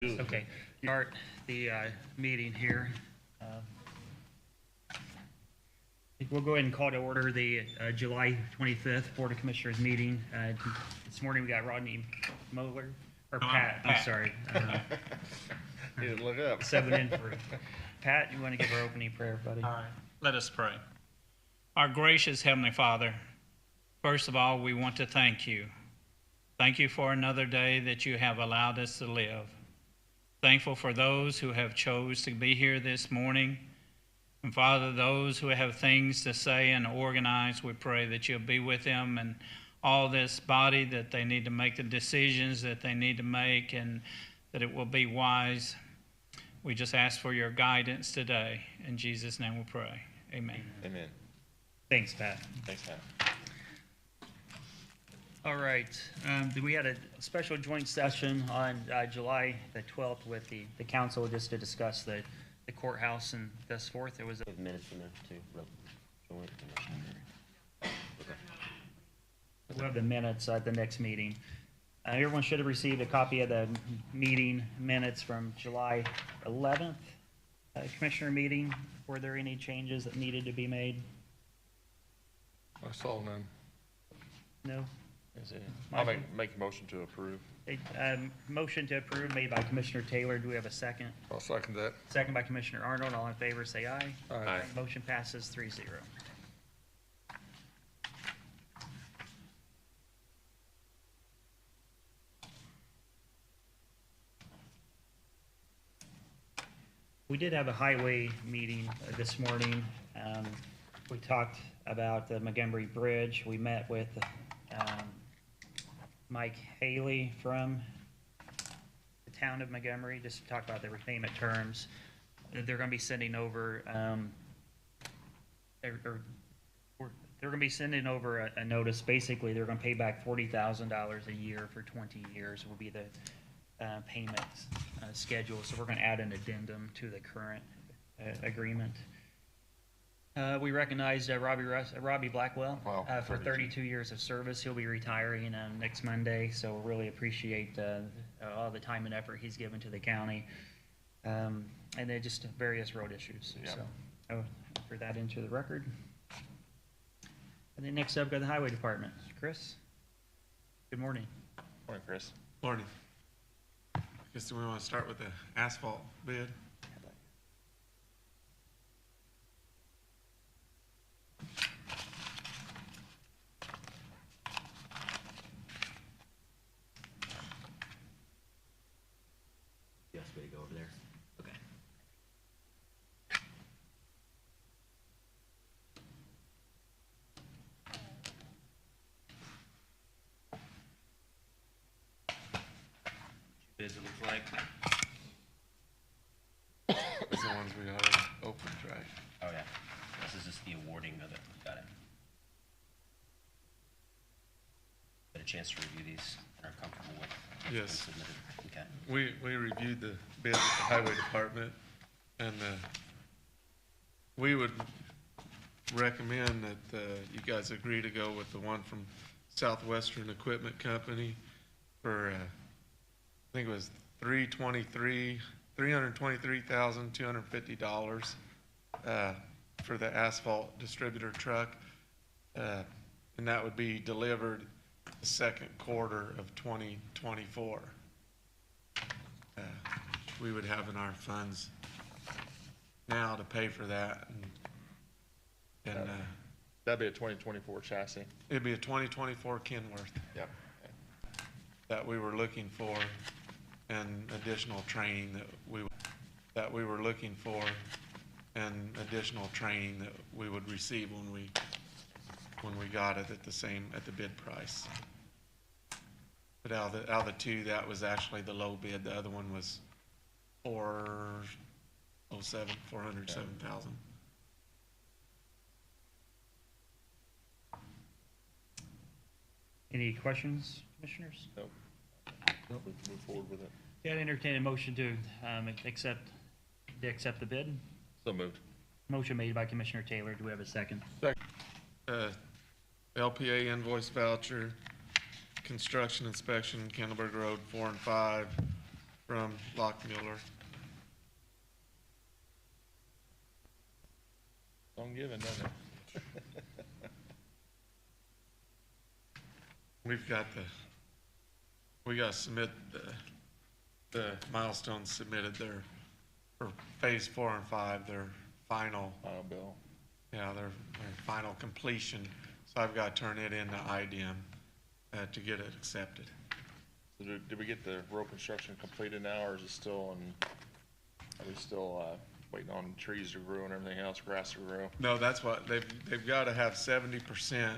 Okay, start the meeting here. We'll go ahead and call to order the July 25th Board of Commissioners meeting. This morning we got Rodney Moeller, or Pat, I'm sorry. You didn't look up. Subbing in for Pat. You want to give our opening prayer, buddy? All right, let us pray. Our gracious Heavenly Father, first of all, we want to thank you. Thank you for another day that you have allowed us to live. Thankful for those who have chose to be here this morning. And Father, those who have things to say and organize, we pray that you'll be with them and all this body, that they need to make the decisions that they need to make and that it will be wise. We just ask for your guidance today. In Jesus' name we pray. Amen. Amen. Thanks, Pat. Thanks, Pat. All right, we had a special joint session on July the 12th with the council just to discuss the courthouse and thus forth. There was a Minutes in there too. Joint. we'll have the minutes at the next meeting. Everyone should have received a copy of the meeting minutes from July 11th commissioner meeting. Were there any changes that needed to be made? I saw none. No? Is it? I'll make a motion to approve. Motion to approve made by Commissioner Taylor. Do we have a second? I'll second that. Second by Commissioner Arnold. All in favor, say aye. Aye. Motion passes 3-0. We did have a highway meeting this morning. We talked about the Montgomery Bridge. We met with Mike Haley from the town of Montgomery, just to talk about the repayment terms. They're going to be sending over, they're going to be sending over a notice. Basically, they're going to pay back $40,000 a year for 20 years will be the payment schedule. So we're going to add an addendum to the current agreement. We recognized Robbie Blackwell for 32 years of service. He'll be retiring next Monday, so we really appreciate all the time and effort he's given to the county, and then just various road issues. Yeah. So I'll enter that into the record. And then next up, go to the Highway Department. Chris, good morning. Morning, Chris. Morning. I guess we want to start with the asphalt bid. Yes, way to go over there. Okay. Bids it look like. Those are the ones we already opened, right? Oh, yeah. This is just the awarding of it. Got it. Got a chance to review these and are comfortable with what's been Yes. submitted. Okay. We reviewed the bids at the highway department, and we would recommend that you guys agree to go with the one from Southwestern Equipment Company for, I think it was $323,250 for the asphalt distributor truck, and that would be delivered the second quarter of 2024. We would have in our funds now to pay for that, and That'd be a 2024 chassis. it'd be a 2024 Kenworth Yep. that we were looking for, and additional training that we were looking for, and additional training that we would receive when we got it at the bid price. But out of the two, that was actually the low bid. The other one was $407,000. Any questions, commissioners? Nope. Nope, we can move forward with it. Yeah, I'd entertain a motion to accept the bid. So moved. Motion made by Commissioner Taylor. Do we have a second? LPA invoice voucher, construction inspection, Kendallburg Road 4 and 5, from Lockmuller. Don't give it, doesn't it? We got to submit the milestones submitted there for phase 4 and 5, their final, Final bill. their final completion. So I've got to turn it into IDM to get it accepted. So did we get the road construction completed now, or is it still are we still, waiting on trees to grow and everything else, grass to grow? No, that's what, they've got to have 70%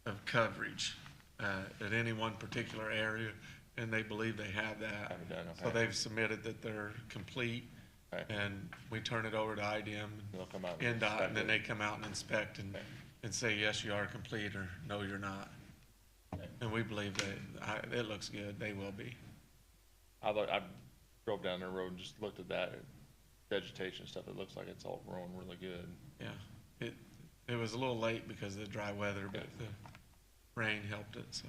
of coverage at any one particular area, and they believe they have that. Haven't done, So okay. they've submitted that they're complete, Okay. and we turn it over to IDM They'll come out. and NDOT, and then they inspect come out and inspect and, Okay. and say, yes, you are complete, or no, you're not. Okay. And we believe that, it looks good, they will be. it. I drove down the road and just looked at that vegetation stuff. It looks like it's all growing really good. Yeah, it was a little late because of the dry weather, but the rain helped it, so.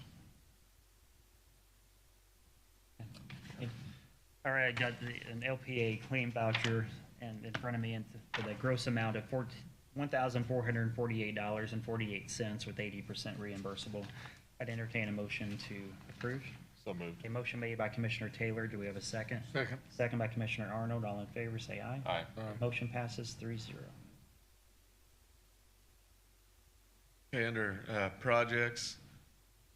All right, I got an LPA claim voucher and in front of me, and for the gross amount of $1,448.48 with 80% reimbursable. I'd entertain a motion to approve. So moved. A motion made by Commissioner Taylor. Do we have a second? Second. Second by Commissioner Arnold. All in favor, say aye. Aye. Motion passes 3-0. Okay, under projects,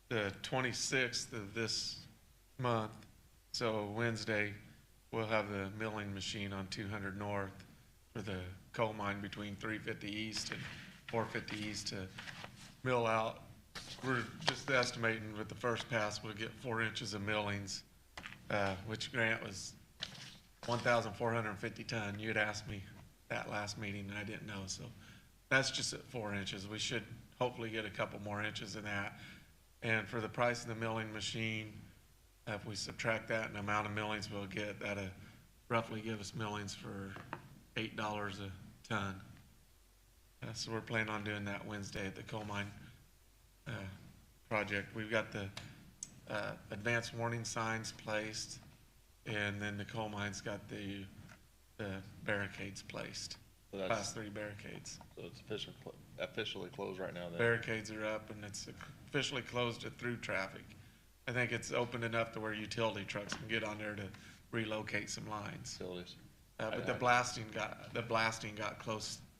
the 26th of this month, so Wednesday, we'll have the milling machine on 200 North for the coal mine between 350 East and 450 East to mill out. We're just estimating with the first pass, we'll get 4 inches of millings, which Grant was 1,450 ton. You had asked me that last meeting and I didn't know, so that's just at 4 inches. We should hopefully get a couple more inches in that. And for the price of the milling machine, if we subtract that and the amount of millings we'll get, that'll roughly give us millings for $8 a ton. So we're planning on doing that Wednesday at the coal mine project. We've got the advanced warning signs placed, and then the coal mine's got the barricades placed, So that's, class 3 barricades. so it's officially closed right now then? Barricades are up, and it's officially closed to through traffic. I think it's open enough to where utility trucks can get on there to relocate some lines. Facilities? But the blasting got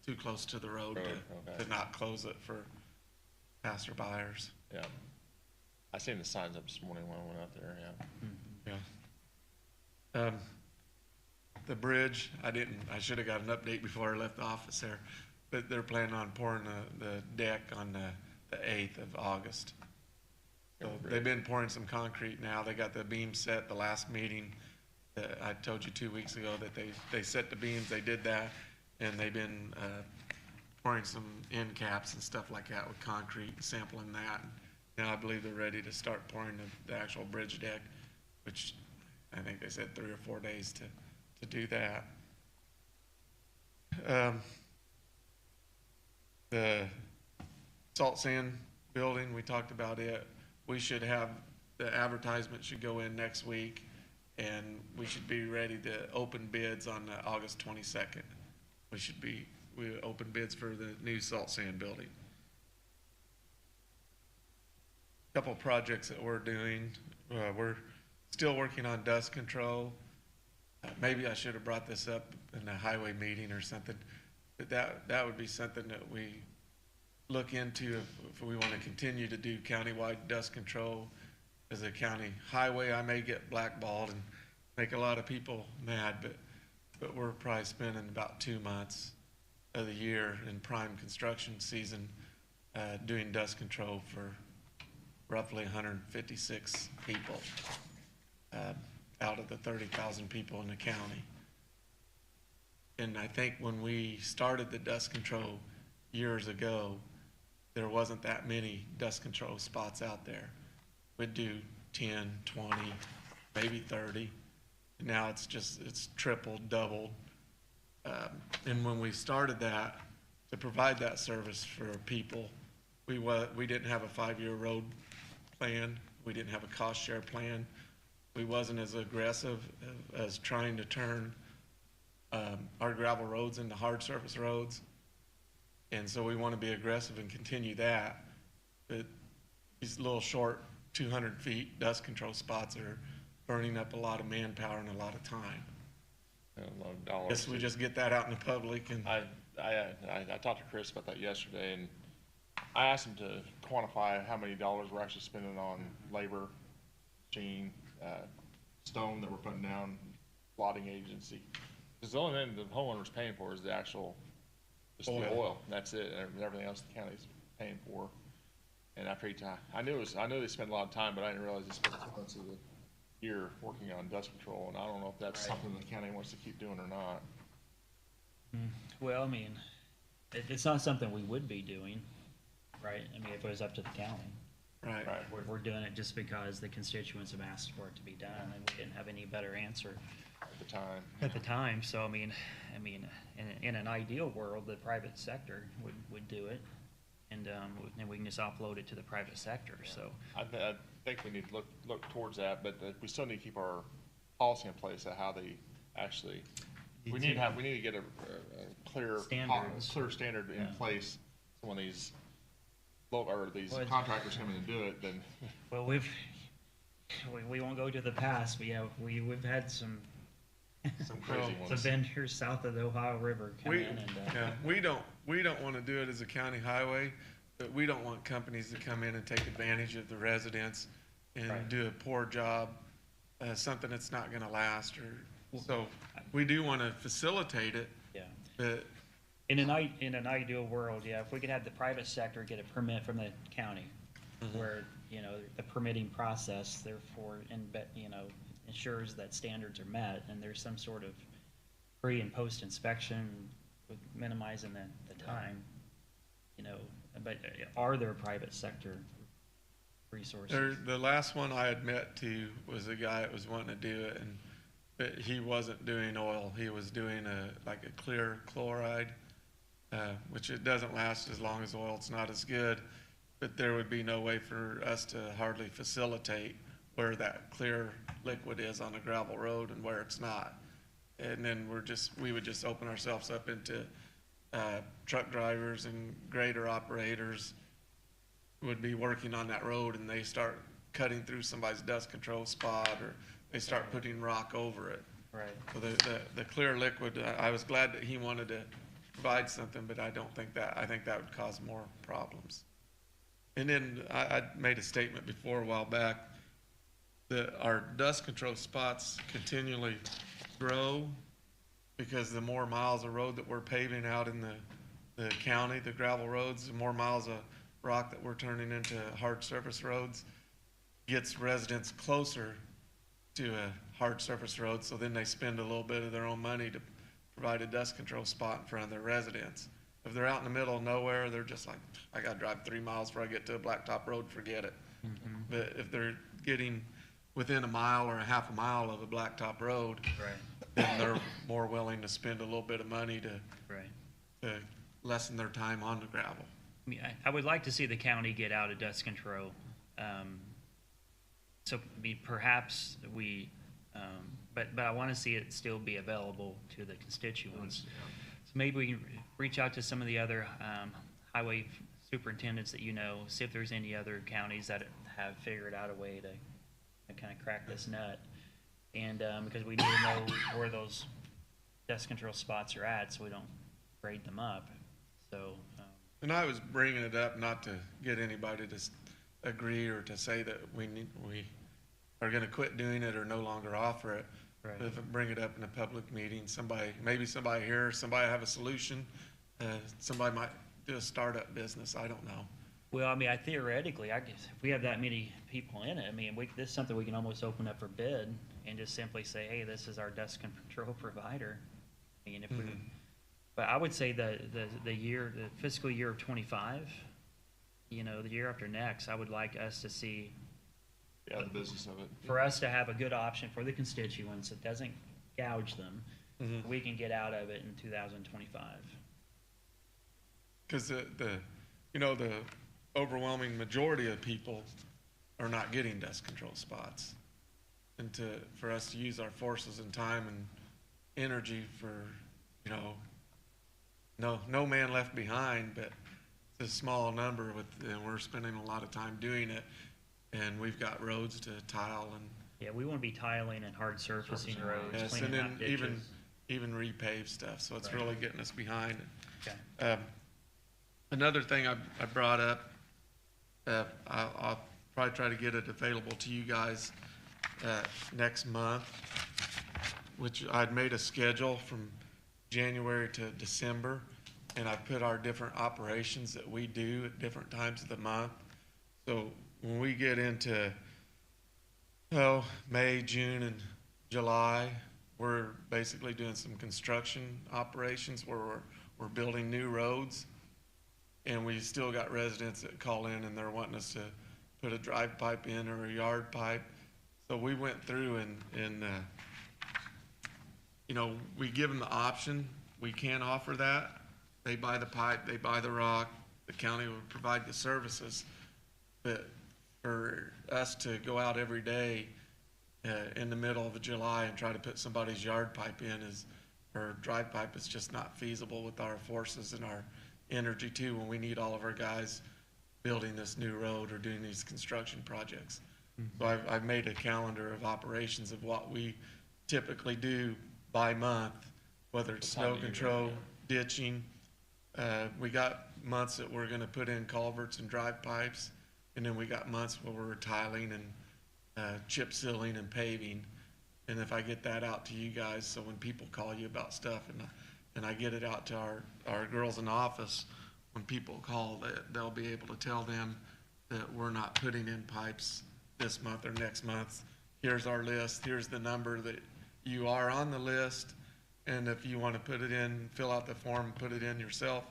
too close to the road Okay. to not close it for passerbyers. Yeah. I seen the signs up this morning when I went out there, yeah. Yeah. The bridge, I should have got an update before I left the office there, but they're planning on pouring the deck on the 8th of August. So they've been pouring some concrete now. They got the beam set the last meeting. I told you 2 weeks ago that they set the beams, they did that, and they've been pouring some end caps and stuff like that with concrete, sampling that. Now I believe they're ready to start pouring the actual bridge deck, which I think they said 3 or 4 days to do that. The salt sand building, we talked about it. We should have, the advertisement should go in next week, and we should be ready to open bids on August 22nd. We open bids for the new salt sand building. Couple projects that we're doing. We're still working on dust control. Maybe I should have brought this up in the highway meeting or something. But that would be something that we look into if we want to continue to do countywide dust control. As a county highway, I may get blackballed and make a lot of people mad, but we're probably spending about 2 months of the year in prime construction season doing dust control for roughly 156 people out of the 30,000 people in the county. And I think when we started the dust control years ago, there wasn't that many dust control spots out there. We'd do 10, 20, maybe 30. Now it's tripled, doubled. And when we started that, to provide that service for people, we didn't have a 5-year road plan. We didn't have a cost share plan. we wasn't as aggressive as trying to turn our gravel roads into hard surface roads. And so we want to be aggressive and continue that. But these little short 200 feet dust control spots are burning up a lot of manpower and a lot of time. And a lot of dollars. Guess we just get that out in the public and. I talked to Chris about that yesterday, and I asked him to quantify how many dollars we're actually spending on labor, machine, stone that we're putting down, plotting agency. Because the only thing the homeowner's paying for is the actual, just the oil, and that's it, and everything else the county's paying for. And after I knew they spent a lot of time, but I didn't realize they spent 2 months of the year working on dust control, and I don't know if that's something the county wants to keep doing or not. Well, I mean, it's not something we would be doing, right? I mean, if it was up to the county. Right. We're doing it just because the constituents have asked for it to be done, and we didn't have any better answer At the time. at the time. So, I mean, in an ideal world, the private sector would do it, and we can just offload it to the private sector, so. I think we need to look towards that, but we still need to keep our policy in place of how they actually, we need to get a clear Standards. clear standard in Yeah. place. So when these these Well, contractors come in and do it, then Well, we won't go to the past, but yeah, we've had some some crazy Well, some ones. vendors south of the Ohio River come We, in and, yeah, we don't want to do it as a county highway, but we don't want companies to come in and take advantage of the residents and Right. do a poor job, something that's not gonna last, or, so we do want to facilitate it, yeah. but, In an ideal world, yeah, if we could have the private sector get a permit from the county, where, you know, the permitting process therefore, ensures that standards are met, and there's some sort of pre and post inspection with minimizing the time, you know, but are there private sector resources? the last one I had met to was a guy that was wanting to do it, and, but he wasn't doing oil, he was doing like a clear chloride, which it doesn't last as long as oil, it's not as good, but there would be no way for us to hardly facilitate where that clear liquid is on a gravel road and where it's not. And then we would just open ourselves up into, truck drivers and grader operators would be working on that road and they start cutting through somebody's dust control spot, or they start putting rock over it. Right. So the clear liquid, I was glad that he wanted to provide something, but I think that would cause more problems. And then I made a statement before a while back that our dust control spots continually grow because the more miles of road that we're paving out in the county, the gravel roads, the more miles of rock that we're turning into hard surface roads gets residents closer to a hard surface road, so then they spend a little bit of their own money to provide a dust control spot in front of their residents. If they're out in the middle of nowhere, they're just like, I gotta drive 3 miles before I get to a blacktop road, forget it. But if they're getting within a mile or a half a mile of a blacktop road, Right, then they're more willing to spend a little bit of money right. to lessen their time on the gravel. I mean, I would like to see the county get out of dust control. So perhaps but I want to see it still be available to the constituents. So maybe we can reach out to some of the other highway superintendents that you know, see if there's any other counties that have figured out a way to kind of crack this nut. And because we need to know where those dust control spots are at, so we don't grade them up. So. And I was bringing it up not to get anybody to agree or to say that we are gonna quit doing it or no longer offer it. Right. But if I bring it up in a public meeting, maybe somebody here, somebody have a solution, somebody might do a startup business, I don't know. Well, I mean, theoretically, I guess if we have that many people in it, I mean, this is something we can almost open up for bid and just simply say, hey, this is our dust control provider. I mean, if we, but I would say the fiscal year of 25, you know, the year after next, I would like us to see, Yeah, the business of it. for us to have a good option for the constituents that doesn't gouge them, we can get out of it in 2025. Cause the overwhelming majority of people are not getting dust control spots. and for us to use our forces and time and energy for, you know, no man left behind, but it's a small number and we're spending a lot of time doing it, and we've got roads to tile and. Yeah, we want to be tiling and hard surfacing roads, Yes, and cleaning then out ditches. even repave stuff, so it's Right. really getting us behind. Okay. Another thing I brought up, I'll probably try to get it available to you guys next month, which I'd made a schedule from January to December, and I put our different operations that we do at different times of the month. So when we get into May, June, and July, we're basically doing some construction operations where we're building new roads. And we still got residents that call in and they're wanting us to put a drive pipe in or a yard pipe. So we went through and you know, we give them the option. We can offer that. They buy the pipe, they buy the rock, the county would provide the services. But for us to go out every day in the middle of July and try to put somebody's yard pipe in or drive pipe is just not feasible with our forces and our energy too, when we need all of our guys building this new road or doing these construction projects. Mm-hmm. So I've made a calendar of operations of what we typically do by month, whether it's snow control, ditching. We got months that we're gonna put in culverts and drive pipes. And then we got months where we're tiling and chip sealing and paving. And if I get that out to you guys, so when people call you about stuff and I get it out to our girls in the office, when people call, they'll be able to tell them that we're not putting in pipes this month or next month. Here's our list. Here's the number that you are on the list. And if you want to put it in, fill out the form, put it in yourself,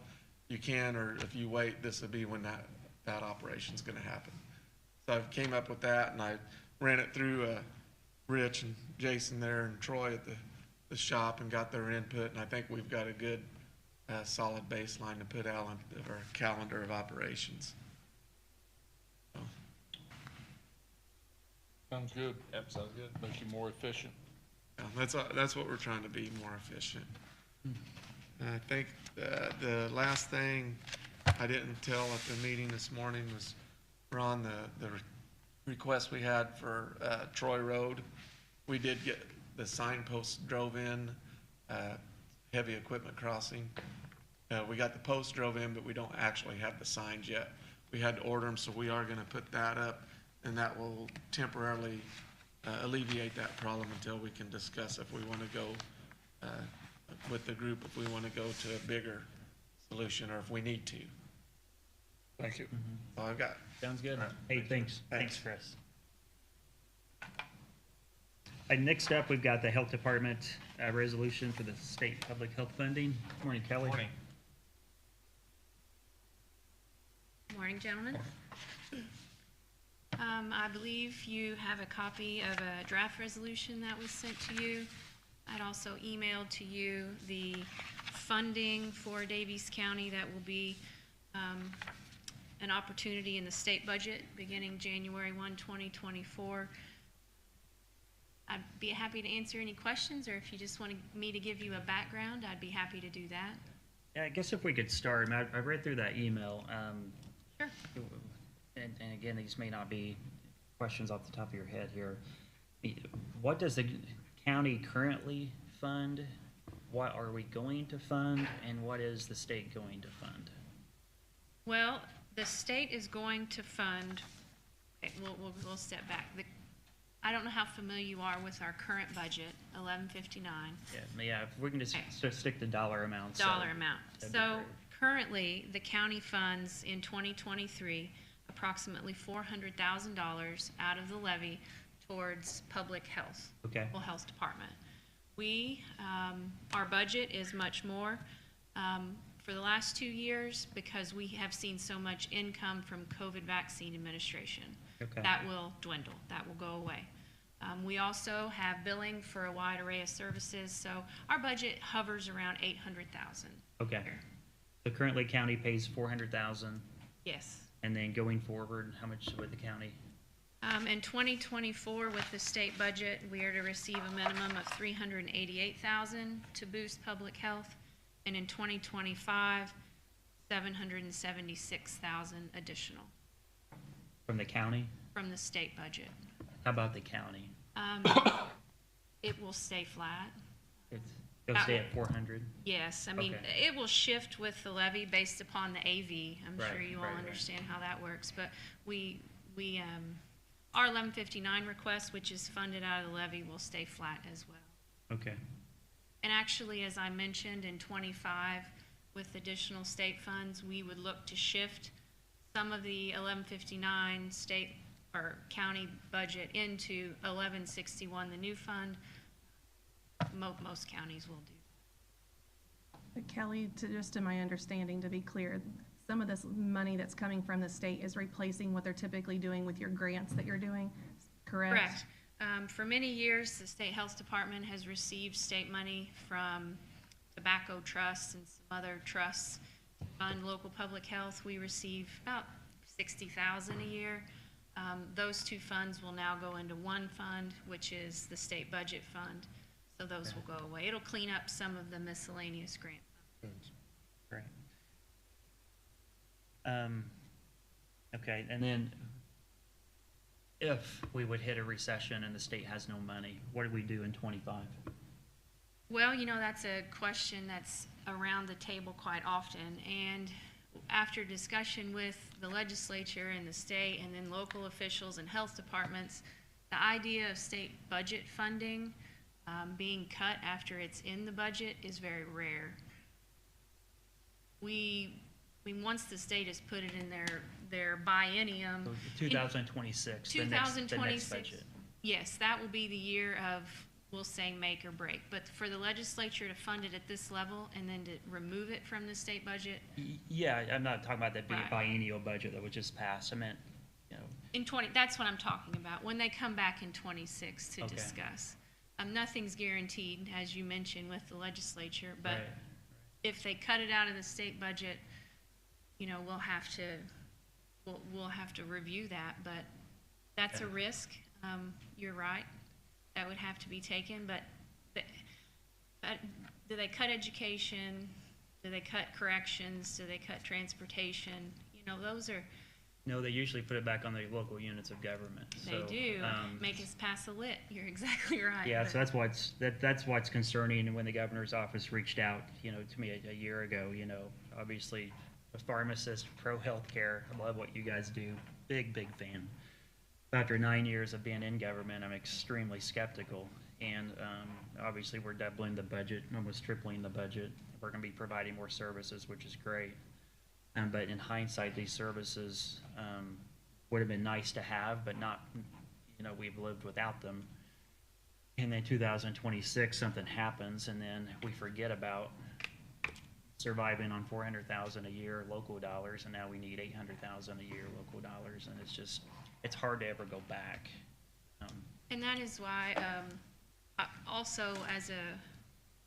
you can, or if you wait, this will be when that operation's gonna happen. So I came up with that and I ran it through Rich and Jason there and Troy at the shop and got their input, and I think we've got a good solid baseline to put out on our calendar of operations. So, Sounds good. Yep, sounds good. Make you more efficient. yeah, that's what we're trying to be, more efficient. And I think the last thing I didn't tell at the meeting this morning was, Ron, the request we had for Troy Road. We did get the signposts drove in, heavy equipment crossing. We got the posts drove in, but we don't actually have the signs yet. We had to order them, so we are gonna put that up, and that will temporarily alleviate that problem until we can discuss if we wanna go with the group, if we wanna go to a bigger solution or if we need to. Thank you. That's all I've got. Sounds good. All right. Hey, thanks. Thanks. Thanks, Chris. Next up, we've got the Health Department resolution for the state public health funding. Morning, Kelly. Morning. Morning, gentlemen. I believe you have a copy of a draft resolution that was sent to you. I'd also emailed to you the funding for Daviess County that will be an opportunity in the state budget beginning January 1, 2024. I'd be happy to answer any questions, or if you just want me to give you a background, I'd be happy to do that. Yeah, I guess if we could start, I read through that email. Sure. And again, these may not be questions off the top of your head here. What does the county currently fund? What are we going to fund? And what is the state going to fund? Well, the state is going to fund, okay, we'll step back. I don't know how familiar you are with our current budget, 1159. Yeah, if we can just stick to dollar amounts. Dollar amount. that'd be So great. currently, the county funds in 2023 approximately $400,000 out of the levy towards public health. Okay. Local health department. Our budget is much more for the last 2 years because we have seen so much income from COVID vaccine administration. Okay. That will dwindle. That will go away. We also have billing for a wide array of services, so our budget hovers around $800,000. Okay. So currently county pays $400,000, Yes. and then going forward, how much would the county? In 2024, with the state budget, we are to receive a minimum of $388,000 to boost public health, and in 2025, $776,000 additional From the county? from the state budget. How about the county? It will stay flat. It'll stay at 400? Yes, I mean, Okay. it will shift with the levy based upon the AV. I'm sure Right, you right, all right. understand how that works, but our 1159 request, which is funded out of the levy, will stay flat as well. Okay. And actually, as I mentioned, in '25, with additional state funds, we would look to shift some of the 1159 state or county budget into 1161, the new fund. Most counties will do. But Kelly, just to my understanding, to be clear, some of this money that's coming from the state is replacing what they're typically doing with your grants that you're doing, correct? Correct. For many years, the state health department has received state money from tobacco trusts and some other trusts to fund local public health. We receive about $60,000 a year. Those two funds will now go into one fund, which is the state budget fund. So those will go away. It'll clean up some of the miscellaneous grant funds. Great. Okay, and then if we would hit a recession and the state has no money, what do we do in '25? Well, that's a question that's around the table quite often. And after discussion with the legislature and the state and then local officials and health departments, the idea of state budget funding being cut after it's in the budget is very rare. Once the state has put it in their biennium. 2026, the next 2026, budget. yes, that will be the year of, we'll say, make or break. But for the legislature to fund it at this level and then to remove it from the state budget, Yeah, I'm not talking about that Right. biennial budget that was just passed. I meant, that's what I'm talking about, when they come back in '26 to Okay. discuss. Nothing's guaranteed, as you mentioned, with the legislature, but right. if they cut it out of the state budget, we'll have to review that, but that's a Okay. risk. You're right. That would have to be taken, but do they cut education? Do they cut corrections? Do they cut transportation? Those are, No, they usually put it back on the local units of government. they So, do. Make us pass a lit. You're exactly right. Yeah, but- so that's what's concerning. And when the governor's office reached out, to me a year ago, obviously a pharmacist, pro healthcare, I love what you guys do. Big fan. After 9 years of being in government, I'm extremely skeptical. And obviously we're doubling the budget, almost tripling the budget. We're going to be providing more services, which is great. But in hindsight, these services would have been nice to have, but not, we've lived without them. And then 2026, something happens, and then we forget about surviving on $400,000 a year local dollars, and now we need $800,000 a year local dollars, and it's hard to ever go back. And that is why, also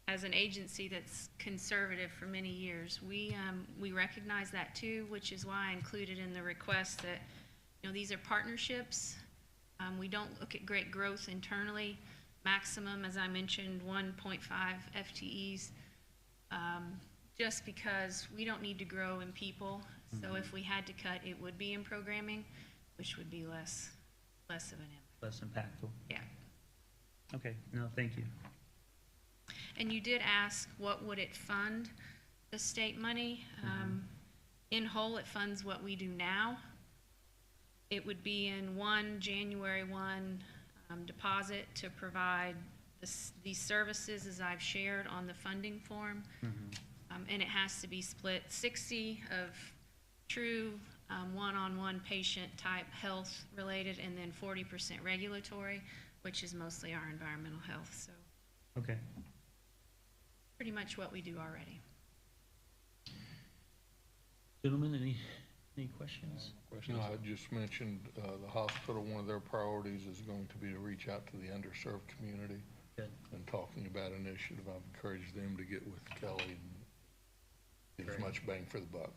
as an agency that's conservative for many years, we recognize that too, which is why I included in the request that, these are partnerships. We don't look at great growth internally. Maximum, as I mentioned, 1.5 FTEs, just because we don't need to grow in people. So if we had to cut, it would be in programming, which would be less of an impact. Less impactful. Yeah. Okay, no, thank you. And you did ask, what would it fund, the state money? In whole, it funds what we do now. It would be in January 1 deposit to provide these services as I've shared on the funding form. And it has to be split 60 of true one-on-one patient type health related, and then 40% regulatory, which is mostly our environmental health. So Okay. pretty much what we do already. Gentlemen, any questions? I just mentioned, the hospital, one of their priorities is going to be to reach out to the underserved community. Good. And talking about initiative, I've encouraged them to get with Kelly and get as Great. much bang for the buck.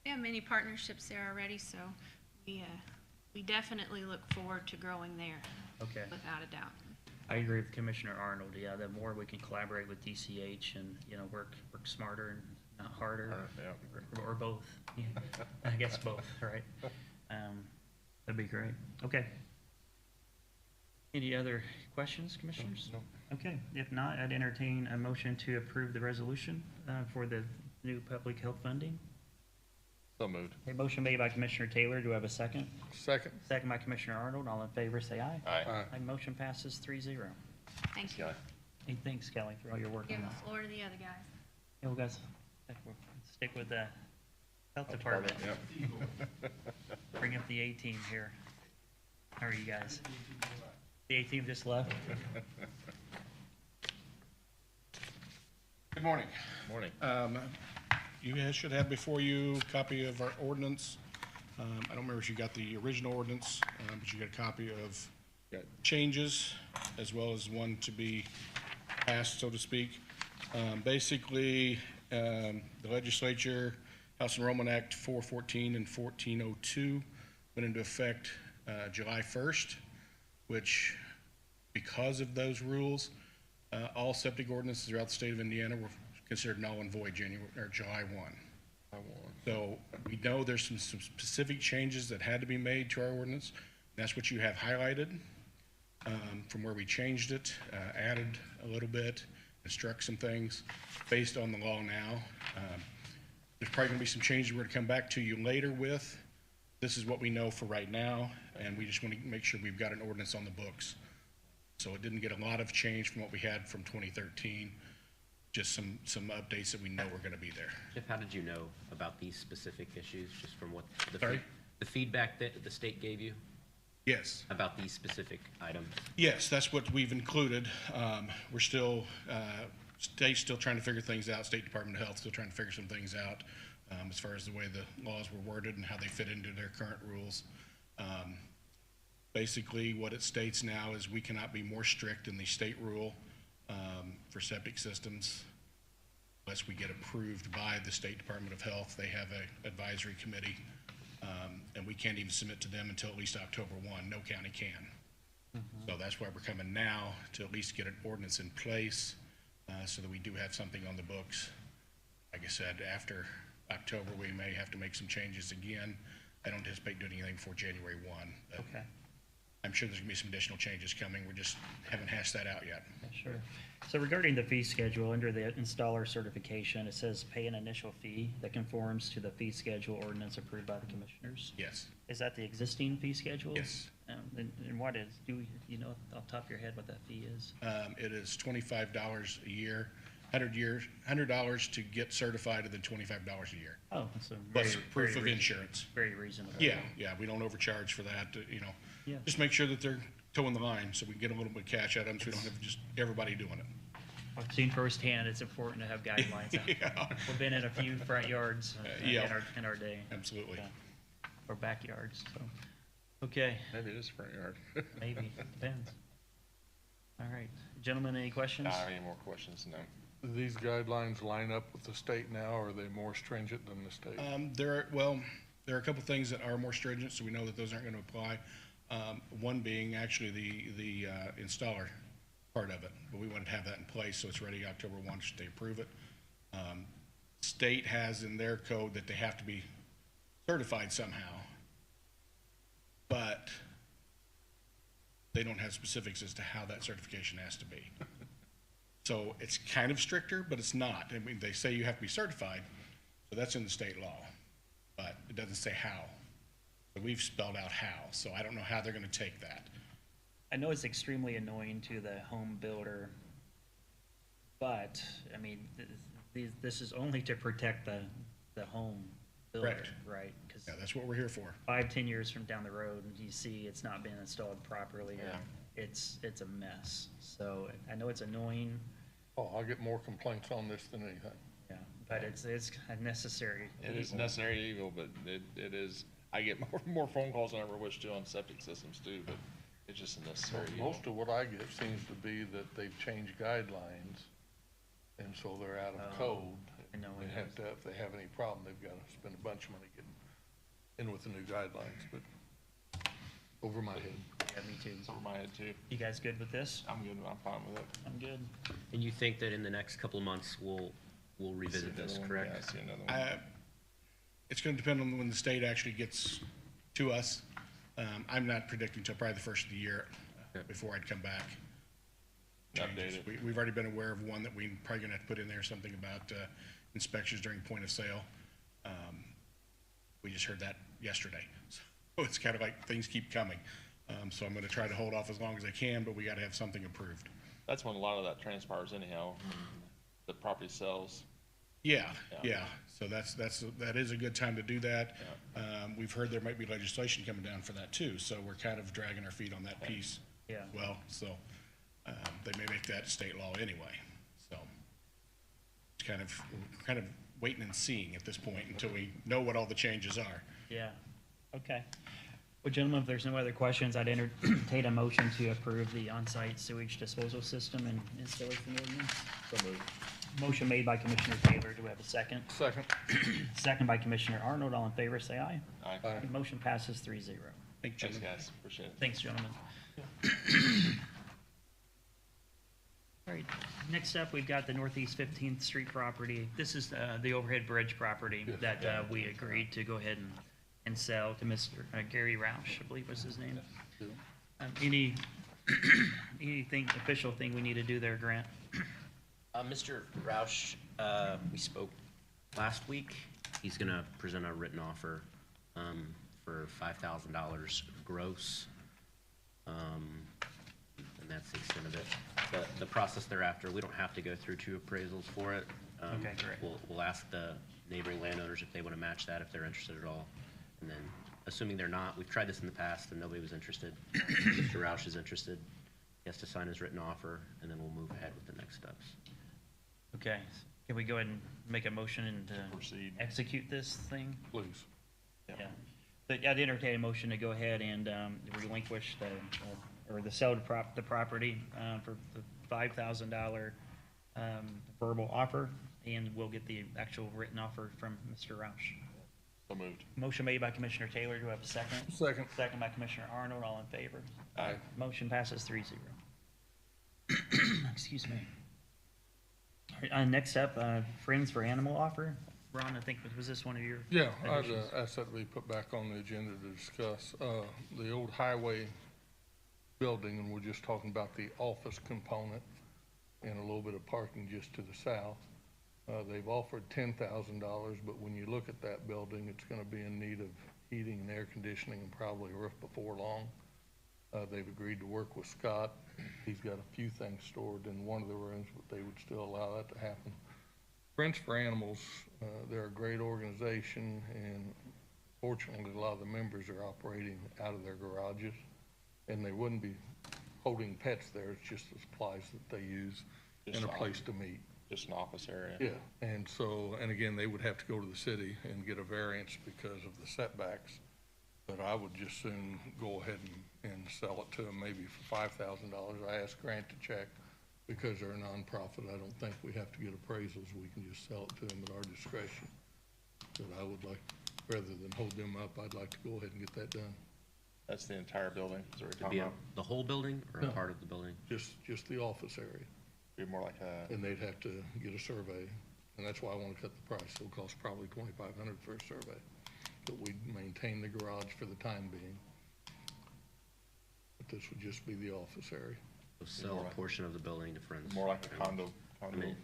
We have many partnerships there already, so we we definitely look forward to growing there, Okay. without a doubt. I agree with Commissioner Arnold. Yeah, the more we can collaborate with DCH and, work smarter and not harder, or both. Yeah, I guess both, right? That'd be great. Okay. Any other questions, commissioners? No. Okay, if not, I'd entertain a motion to approve the resolution for the new public health funding. So moved. A motion made by Commissioner Taylor. Do I have a second? Second. Second by Commissioner Arnold. All in favor, say aye. Aye. Aye. Aye, motion passes 3-0. Thank you. Kelly. Hey, thanks, Kelly, for all your work Give on the that. floor to the other guys. Yeah, well, guys, we'll stick with the health department. Yep. Bring up the A-team here. How are you guys? The A-team just left? Good morning. Morning. You guys should have before you a copy of our ordinance. I don't remember if you got the original ordinance, but you got a copy of changes as well as one to be passed, so to speak. Basically, the legislature, House Enrollment Act 414 and 1402 went into effect July 1st, which, because of those rules, all septic ordinances throughout the state of Indiana were considered null and void July 1. So we know there's some specific changes that had to be made to our ordinance. That's what you have highlighted from where we changed it, added a little bit, and struck some things based on the law now. There's probably gonna be some changes we're gonna come back to you later with. This is what we know for right now, and we just want to make sure we've got an ordinance on the books. So it didn't get a lot of change from what we had from 2013, just some updates that we know are gonna be there. Jeff, how did you know about these specific issues, just from what Sorry? the feedback that the state gave you Yes. about these specific items? Yes, that's what we've included. We're still, state's still trying to figure things out, State Department of Health still trying to figure some things out as far as the way the laws were worded and how they fit into their current rules. Basically, what it states now is we cannot be more strict in the state rule for septic systems unless we get approved by the State Department of Health. They have an advisory committee, and we can't even submit to them until at least October 1. No county can. So that's why we're coming now, to at least get an ordinance in place so that we do have something on the books. Like I said, after October, we may have to make some changes again. I don't anticipate doing anything before January 1. But Okay, I'm sure there's gonna be some additional changes coming. We just haven't hashed that out yet. sure. So regarding the fee schedule, under the installer certification, it says pay an initial fee that conforms to the fee schedule ordinance approved by the commissioners. Yes. Is that the existing fee schedule? Yes. And what is, you know off the top of your head what that fee is? It is $25 a year, $100 to get certified, and then $25 a year. Oh, that's a Plus very, proof very of insurance. Very reasonable. Yeah, we don't overcharge for that, Yeah. Just make sure that they're toeing the line, so we can get a little bit of cash out of them, so we don't have just everybody doing it. I've seen firsthand, it's important to have guidelines. Yeah, We've been in a few front yards yeah. in our day. absolutely. Yeah. Or backyards, so, okay, Maybe it is front yard. maybe, depends. All right, gentlemen, any questions? Any more questions? No. Do these guidelines line up with the state now, or are they more stringent than the state? There are a couple things that are more stringent, so we know that those aren't gonna apply. One being actually the installer part of it, but we wanted to have that in place, so it's ready October 1, should they approve it. State has in their code that they have to be certified somehow, but they don't have specifics as to how that certification has to be. So it's kind of stricter, but it's not. I mean, they say you have to be certified, so that's in the state law, but it doesn't say how. But we've spelled out how, so I don't know how they're gonna take that. I know it's extremely annoying to the home builder, but, I mean, this is only to protect the home builder, Correct. right? 'Cause Yeah, that's what we're here for. 5-10 years from down the road, and you see it's not been installed properly, Yeah. it's a mess. So I know it's annoying, Oh, I'll get more complaints on this than anything. yeah, but it's a necessary. It is evil. necessary evil, but it is, I get more phone calls than I ever wish to on septic systems too, but it's just a necessary evil. Most of what I get seems to be that they've changed guidelines, and so they're out of code. I know They it have is. to, if they have any problem, they've gotta spend a bunch of money getting in with the new guidelines, but Over my head. Yeah, me too. It's over my head too. You guys good with this? I'm good, I'm fine with it. I'm good. And you think that in the next couple of months, we'll revisit See this, another one? Yeah, correct? see another one. It's gonna depend on when the state actually gets to us. I'm not predicting till probably the first of the year before I'd come back. Update it. We've already been aware of one that we probably gonna have to put in there, something about inspections during point of sale. We just heard that yesterday. So it's kind of like things keep coming. So I'm gonna try to hold off as long as I can, but we gotta have something approved. That's when a lot of that transpires anyhow, the property sells. Yeah, Yeah. yeah. So that is a good time to do that. We've heard there might be legislation coming down for that too, so we're kind of dragging our feet on that piece. Yeah. Well, so, they may make that state law anyway, so. It's kind of waiting and seeing at this point until we know what all the changes are. Yeah, okay. Well, gentlemen, if there's no other questions, I'd entertain a motion to approve the on-site sewage disposal system and installation ordinance. So moved. Motion made by Commissioner Taylor. Do we have a second? Second. Second by Commissioner Arnold. All in favor, say aye. Aye. Aye. Motion passes 3-0. Thank you, Thanks, gentlemen. guys, appreciate it. Thanks, gentlemen. All right, next up, we've got the Northeast 15th Street property. This is the overhead bridge property that we agreed to go ahead and sell to Mr. Gary Roush, I believe was his name. Anything, official thing we need to do there, Grant? Mr. Roush, we spoke last week. He's gonna present a written offer, for $5,000 gross. And that's the extent of it. The process thereafter, we don't have to go through 2 appraisals for it. Okay, great. We'll ask the neighboring landowners if they wanna match that, if they're interested at all. And then, assuming they're not, we've tried this in the past and nobody was interested. Mr. Roush is interested. He has to sign his written offer, and then we'll move ahead with the next steps. Okay, can we go ahead and make a motion and Proceed. execute this thing? Please. Yeah. But I'd entertain a motion to go ahead and relinquish or the sell the property for the $5,000 verbal offer, and we'll get the actual written offer from Mr. Roush. So moved. Motion made by Commissioner Taylor. Do I have a second? Second. Second by Commissioner Arnold. All in favor? Aye. Motion passes 3-0. Excuse me. All right, next up, Friends for Animal offer. Ron, I think, was this one of your? Yeah, I'd additions? ask that to be put back on the agenda to discuss. The old highway building, and we're just talking about the office component and a little bit of parking just to the south. They've offered $10,000, but when you look at that building, it's gonna be in need of heating and air conditioning and probably a roof before long. They've agreed to work with Scott. He's got a few things stored in one of the rooms, but they would still allow that to happen. Friends for Animals, they're a great organization, and fortunately, a lot of the members are operating out of their garages, and they wouldn't be holding pets there. It's just the supplies that they use and a place to meet. Just an office area. Yeah, and so, and again, they would have to go to the city and get a variance because of the setbacks. But I would just soon go ahead and sell it to them maybe for $5,000. I asked Grant to check because they're a nonprofit. I don't think we have to get appraisals. We can just sell it to them at our discretion. But I would like, rather than hold them up, I'd like to go ahead and get that done. That's the entire building, is that what To you're be talking a- about? the whole building or a No. part of the building? Just the office area. Be more like a, And they'd have to get a survey, and that's why I want to cut the price. It'll cost probably $2,500 for a survey. But we'd maintain the garage for the time being. But this would just be the office area. So sell a portion of the building to Friends. more like a condo mean-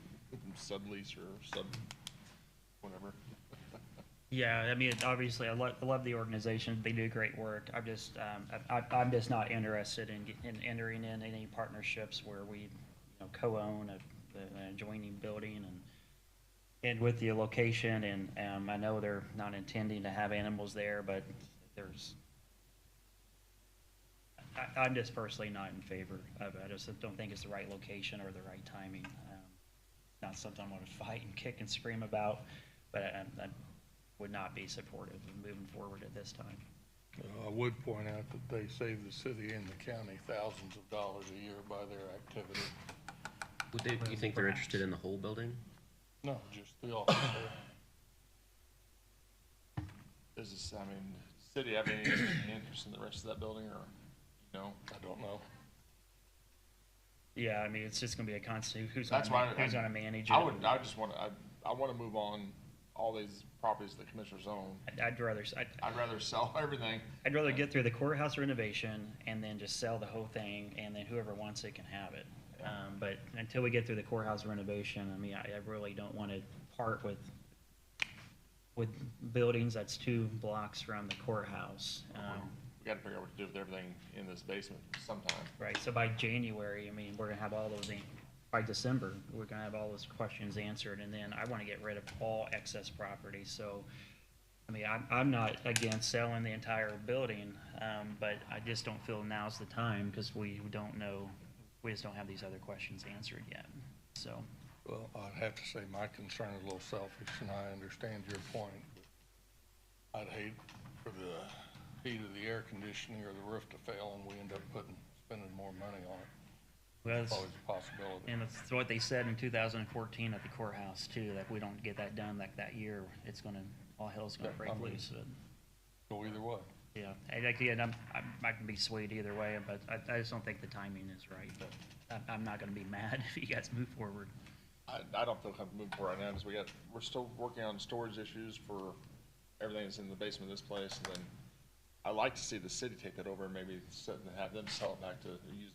sublease or whatever. Yeah, I mean, obviously, I love the organization. They do great work. I'm just not interested in entering in any partnerships where we, co-own an adjoining building and with the location, and I know they're not intending to have animals there, but I'm just personally not in favor of it. I just don't think it's the right location or the right timing. Not something I'm gonna fight and kick and scream about, but I would not be supportive of moving forward at this time. I would point out that they save the city and the county thousands of dollars a year by their activity. You think they're interested in the whole building? No, just the office area. Is this, I mean, City have any interest in the rest of that building, or, you know? I don't know. Yeah, I mean, it's just gonna be a constant, who's That's gonna, why who's gonna manage it? I just wanna, I wanna move on all these properties the commissioners own. I'd rather, I'd rather sell everything. I'd rather get through the courthouse renovation and then just sell the whole thing, and then whoever wants it can have it. But until we get through the courthouse renovation, I mean, I really don't wanna part with buildings that's 2 blocks from the courthouse. We gotta figure out what to do with everything in this basement sometime. Right, so by January, I mean, we're gonna have all those, by December, we're gonna have all those questions answered, and then I wanna get rid of all excess property, so, I mean, I'm not against selling the entire building, but I just don't feel now's the time, because we don't know, we just don't have these other questions answered yet, so. Well, I'd have to say my concern is a little selfish, and I understand your point. But I'd hate for the heat of the air conditioning or the roof to fail and we end up spending more money on it. Well, It's always a possibility. and it's what they said in 2014 at the courthouse too, that if we don't get that done like that year, it's gonna, all hell's gonna Yeah, break I mean- loose. Go either way. Yeah, and again, I can be swayed either way, but I just don't think the timing is right, but I'm not gonna be mad if you guys move forward. I don't feel comfortable moving forward right now, because we're still working on storage issues for everything that's in the basement of this place, and then I'd like to see the city take that over and maybe have them sell it back to,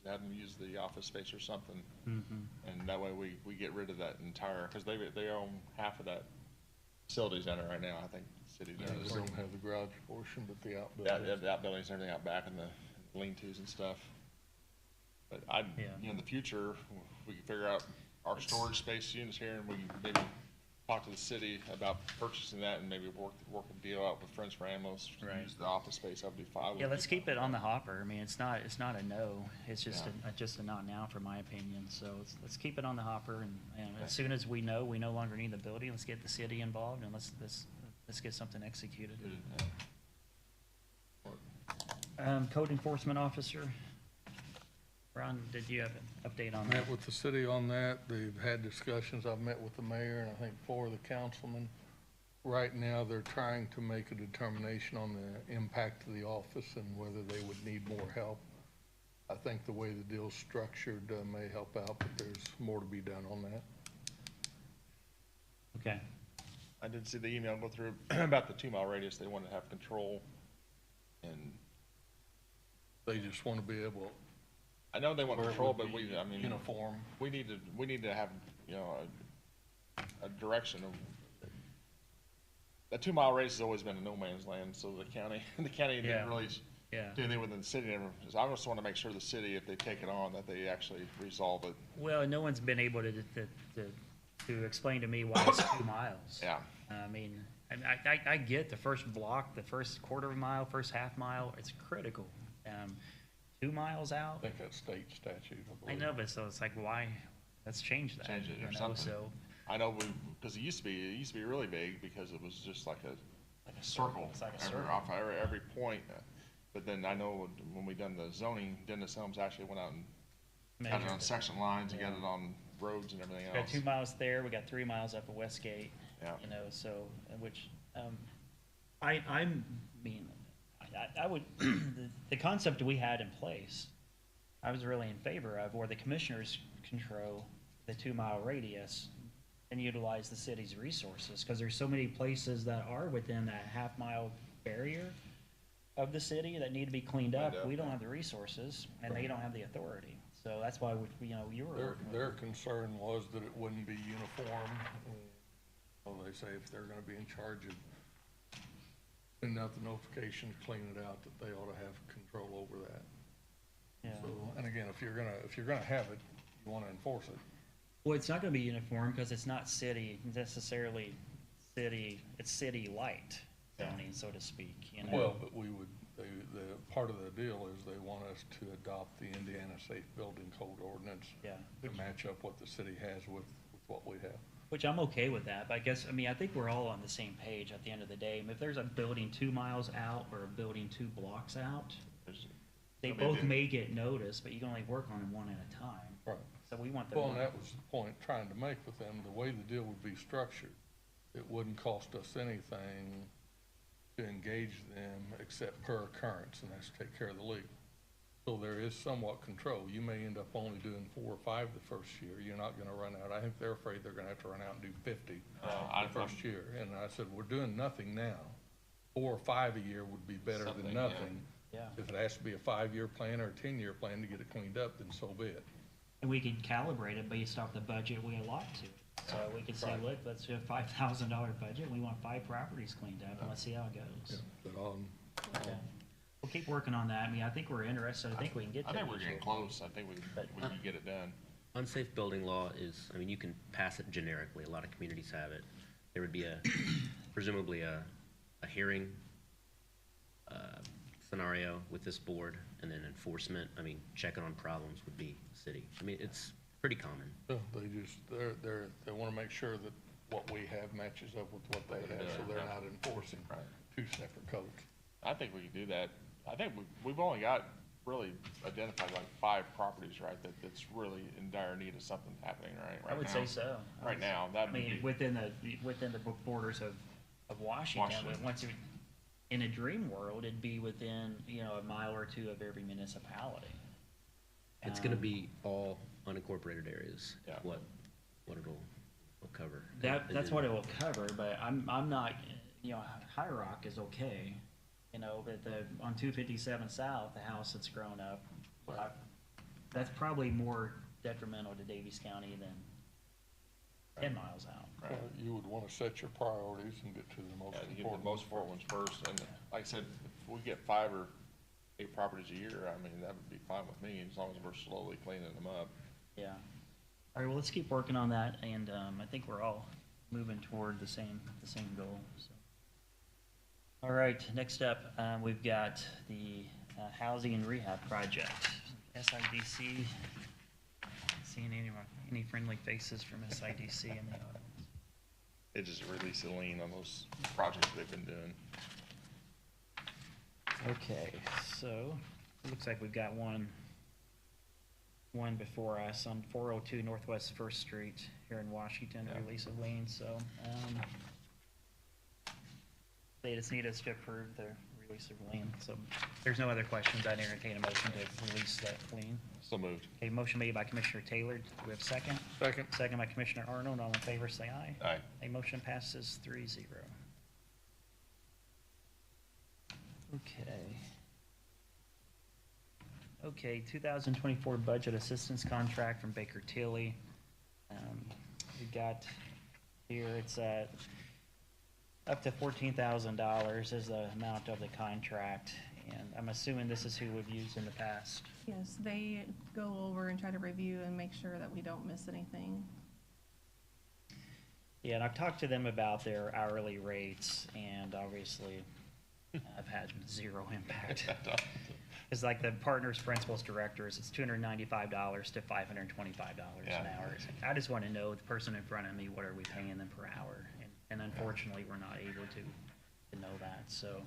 have them use the office space or something. And that way we get rid of that entire, because they own half of that facility center right now, I think the city Yeah, does. they don't have the garage portion, but the Yeah, outbuildings. the outbuildings and everything out back and the lean-tos and stuff. But in the future, we can figure out our storage space units here, and we can maybe talk to the city about purchasing that, and maybe work a deal out with Friends for Ambulance to Right. use the office space. That would be fine. Yeah, let's keep it on the hopper. I mean, it's not a no, it's just Yeah. just a not now, for my opinion, so let's keep it on the hopper, and as soon as we know we no longer need the building, let's get the city involved, and let's get something executed. Code enforcement officer, Ron, did you have an update on that? Met with the city on that. They've had discussions. I've met with the mayor and I think 4 of the councilmen. Right now, they're trying to make a determination on the impact of the office and whether they would need more help. I think the way the deal's structured may help out, but there's more to be done on that. Okay, I did see the email go through about the 2 mile radius. They wanted to have control, and They just want to be able I know they want where it control, would but be I mean, uniform. we need to have, a direction of, that 2 mile radius has always been a no man's land, so the county Yeah. didn't really yeah. do anything within the city. So I just want to make sure the city, if they take it on, that they actually resolve it. Well, no one's been able to explain to me why it's 2 miles. Yeah. I mean, I get the first block, the first quarter of a mile, first half mile, it's critical. 2 miles out, I think that's state statute, I I believe. know, but so it's like, why, let's change that. Change it or you know, something. So, I know because it used to be really big, because it was just like a circle. It's like a every- circle. Off every point. But then I know when we done the zoning, Dennis Helms actually went out and got it measured on it. section lines, and got Yeah. it on roads and everything We got else. 2 miles there, we got 3 miles up at Westgate. Yeah. You know, so, which, I mean, I would, the concept we had in place, I was really in favor of, where the commissioners control the 2 mile radius and utilize the city's resources, because there's so many places that are within that half mile barrier of the city that need to be cleaned up. Cleaned up, We don't yeah. have the resources, and they don't have the authority. So that's why, you were. Their, working with their them. concern was that it wouldn't be uniform. Well, they say if they're gonna be in charge of sending out the notifications, cleaning it out, that they ought to have control over that. Yeah. So, and again, if you're gonna have it, you wanna enforce it. Well, it's not gonna be uniform, because it's not necessarily it's city light zoning, so to speak, you know? Well, but the part of the deal is they want us to adopt the Indiana Safe Building Code ordinance Yeah, to match up what the city has with what we have. which I'm okay with that, but I think we're all on the same page at the end of the day. If there's a building 2 miles out or a building 2 blocks out, There's- they I mean, both it- may get noticed, but you can only work on them one at a time. Right. So we want the Well, one. and that was the point trying to make with them, the way the deal would be structured, it wouldn't cost us anything to engage them except per occurrence, and that's to take care of the leak. So there is somewhat control. You may end up only doing 4 or 5 the first year. You're not gonna run out. I think they're afraid they're gonna have to run out and do 50 the first year. And I said, we're doing nothing now. 4 or 5 a year would be better Something, than yeah. nothing. Yeah. If it has to be a 5-year plan or a 10-year plan to get it cleaned up, then so be it. And we could calibrate it based off the budget we allot to it. So we could say, Right. look, let's do a $5,000 budget. We want 5 properties cleaned up, and let's see how it goes. But Okay. We'll keep working on that. I mean, I think we're interested. I think we can get I there. think we're this getting year. close. I think we But- can get it done. Unsafe building law is, I mean, you can pass it generically. A lot of communities have it. There would be presumably a hearing scenario with this board, and then enforcement. I mean, checking on problems would be city. I mean, it's pretty common. yeah, they wanna make sure that what we have matches up with what they have, so they're not enforcing Right. 2 separate codes. I think we can do that. I think we've only got really identified like 5 properties, right, that's really in dire need of something happening, right? I would now. say so. Right now, I that'd mean, be, within the borders of Washington, Washington. but once you, in a dream world, it'd be within, a mile or 2 of every municipality. It's gonna be all unincorporated areas. Yeah. What it'll cover. That's what it will cover, but I'm not, High Rock is okay, but on 257 South, the house that's grown up, that's probably more detrimental to Daviess County than 10 miles out. Right. You would wanna set your priorities and get to the most yeah, you get the important. most important ones first. And like I said, if we get 5 or 8 properties a year, I mean, that would be fine with me, as long as we're slowly cleaning them up. Yeah. All right, well, let's keep working on that, and I think we're all moving toward the same goal, so. All right, next up, we've got the housing and rehab project. SIDC, seeing any friendly faces from SIDC in the audience? It just released a lien on those projects they've been doing. Okay, so, it looks like we've got one before us on 402 Northwest First Street here in Washington, Yeah. release of lien, so, they just need us to approve the release of lien, so if there's no other questions, I'd entertain a motion to release that lien. So moved. A motion made by Commissioner Taylor, do we have a second? Second. Second by Commissioner Arnold, all in favor, say aye. Aye. A motion passes 3-0. Okay. Okay, 2024 budget assistance contract from Baker Tilly. We got here, it's up to $14,000 is the amount of the contract, and I'm assuming this is who we've used in the past. Yes, they go over and try to review and make sure that we don't miss anything. Yeah, and I've talked to them about their hourly rates, and obviously, I've had 0 impact. It's like the partners, principals, directors, it's $295 to $525 an Yeah. hour. I just want to know, the person in front of me, what are we paying them per hour? And unfortunately, we're not able to know that, so.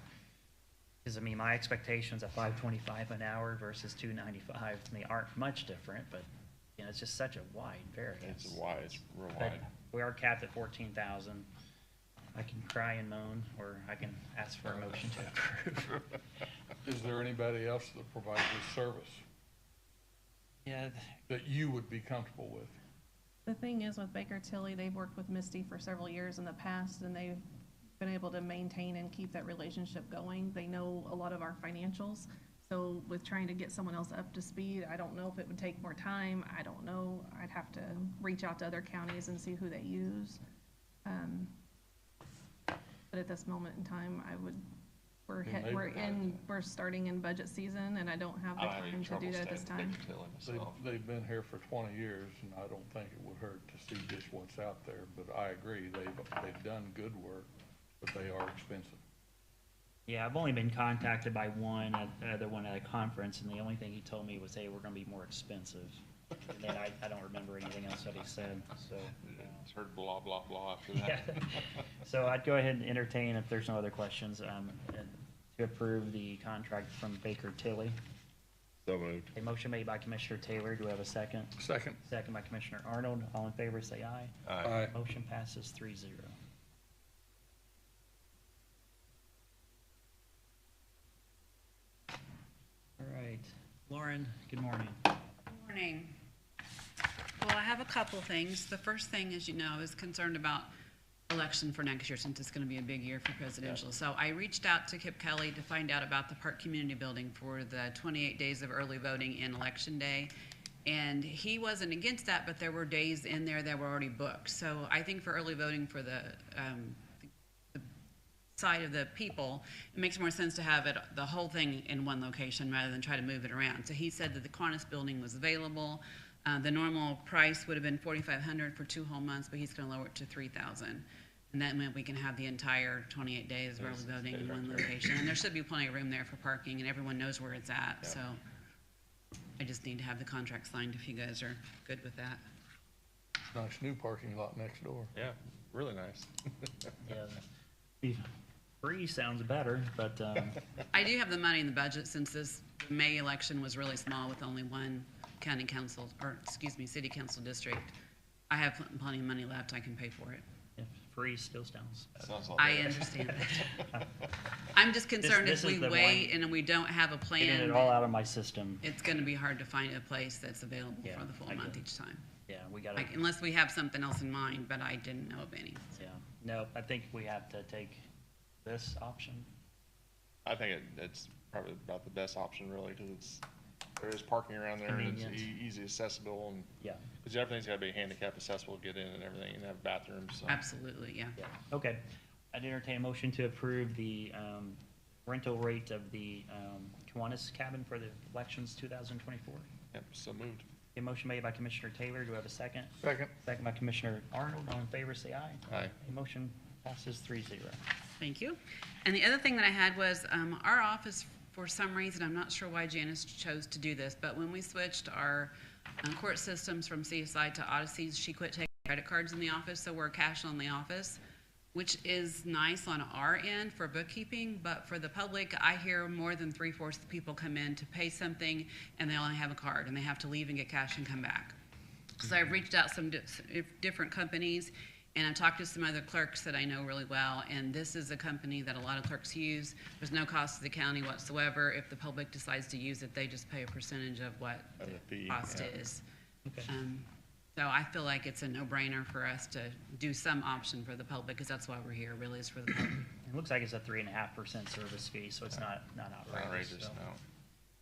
Because, I mean, my expectations of $525 an hour versus $295, to me, aren't much different, but, it's just such a wide variance. It's real But wide. we are capped at 14,000. I can cry and moan, or I can ask for a motion to approve. Is there anybody else that provides this service Yeah, that you would be comfortable with? The thing is with Baker Tilly, they've worked with Misty for several years in the past, and they've been able to maintain and keep that relationship going. They know a lot of our financials, so with trying to get someone else up to speed, I don't know if it would take more time. I don't know. I'd have to reach out to other counties and see who they use. But at this moment in time, we're starting in budget season, and I don't have the I don't have any time to trouble do that at this staying time. Baker Tilly myself. They've been here for 20 years, and I don't think it would hurt to see just what's out there, but I agree, they've done good work, but they are expensive. yeah, I've only been contacted by other one at a conference, and the only thing he told me was, hey, we're gonna be more expensive. And then I don't remember anything else that he said, so. Just heard blah, blah, blah after Yeah. that. So I'd go ahead and entertain, if there's no other questions, to approve the contract from Baker Tilly. So moved. A motion made by Commissioner Taylor, do we have a second? Second. Second by Commissioner Arnold, all in favor, say aye. Aye. Motion passes 3-0. right. Lauren, good morning. Morning. Well, I have a couple things. The first thing, as you know, is concerned about election for next year, since it's going to be a big year for presidential. So I reached out to Kip Kelly to find out about the Park Community Building for the 28 days of early voting and Election Day. And he wasn't against that, but there were days in there that were already booked. So I think for early voting for the side of the people, it makes more sense to have it, the whole thing in one location rather than try to move it around. So he said that the Kiwanis building was available. The normal price would have been $4,500 for 2 whole months, but he's going to lower it to $3,000. And that meant we can have the entire 28 days of early voting in one location. And there should be plenty of room there for parking, and everyone knows where it's at. So I just need to have the contract signed if you guys are good with that. Nice new parking lot next door. Yeah, really nice. Yeah. Free sounds better, but, I do have the money in the budget, since this May election was really small with only one county council, or excuse me, city council district. I have plenty of money left. I can pay for it. if free still sounds. Sounds all I good. understand that. I'm just concerned this if we is the wait one- and we don't have a Getting plan, it all out of my system. it's gonna be hard to find a place that's available Yeah, for the full I month get it. each time. Yeah, we gotta, Like, unless we have something else in mind, but I didn't know of any. yeah. No, I think we have to take this option. I think it's probably about the best option really, because there is parking around there and it's Convenience. easy accessible, and, Yeah, because everything's gotta be handicap accessible to get in and everything, and have bathrooms, so. Absolutely, yeah. yeah. Okay. I'd entertain a motion to approve the rental rate of the Kiwanis cabin for the elections 2024. Yep, so moved. A motion made by Commissioner Taylor. Do we have a second? Second. Second by Commissioner Arnold. All in favor, say aye. Aye. A motion passes 3-0. Thank you. And the other thing that I had was, our office, for some reason, I'm not sure why Janice chose to do this, but when we switched our court systems from CSI to Odyssey's, she quit taking credit cards in the office, so we're cash on the office, which is nice on our end for bookkeeping, but for the public, I hear more than 3/4 of the people come in to pay something and they only have a card and they have to leave and get cash and come back. So I've reached out some different companies, and I've talked to some other clerks that I know really well, and this is a company that a lot of clerks use. There's no cost to the county whatsoever. If the public decides to use it, they just pay a percentage of what Of the the fee, cost yeah. is. Okay. So I feel like it's a no-brainer for us to do some option for the public, because that's why we're here, really, is for the public. It looks like it's a 3.5% service fee, so it's not outrageous. Outrageous, so. no.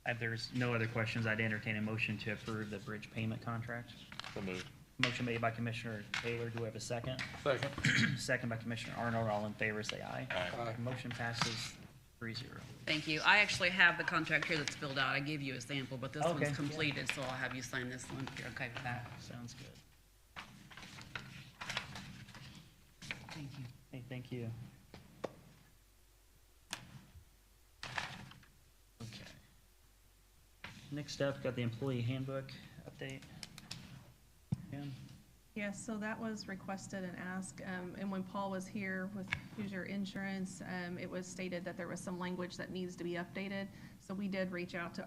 If there's no other questions, I'd entertain a motion to approve the bridge payment contract. So moved. Motion made by Commissioner Taylor. Do we have a second? Second. Second by Commissioner Arnold. All in favor, say aye. Aye. Motion passes 3-0. Thank you. I actually have the contract here that's filled out. I gave you a sample, but this Okay. one's completed, so I'll have you sign this one, if you're okay with that. Sounds good. Thank you. Hey, thank you. Okay. Next up, got the employee handbook update. Jen? Yes, so that was requested and asked, and when Paul was here with Hoosier Insurance, it was stated that there was some language that needs to be updated. So we did reach out to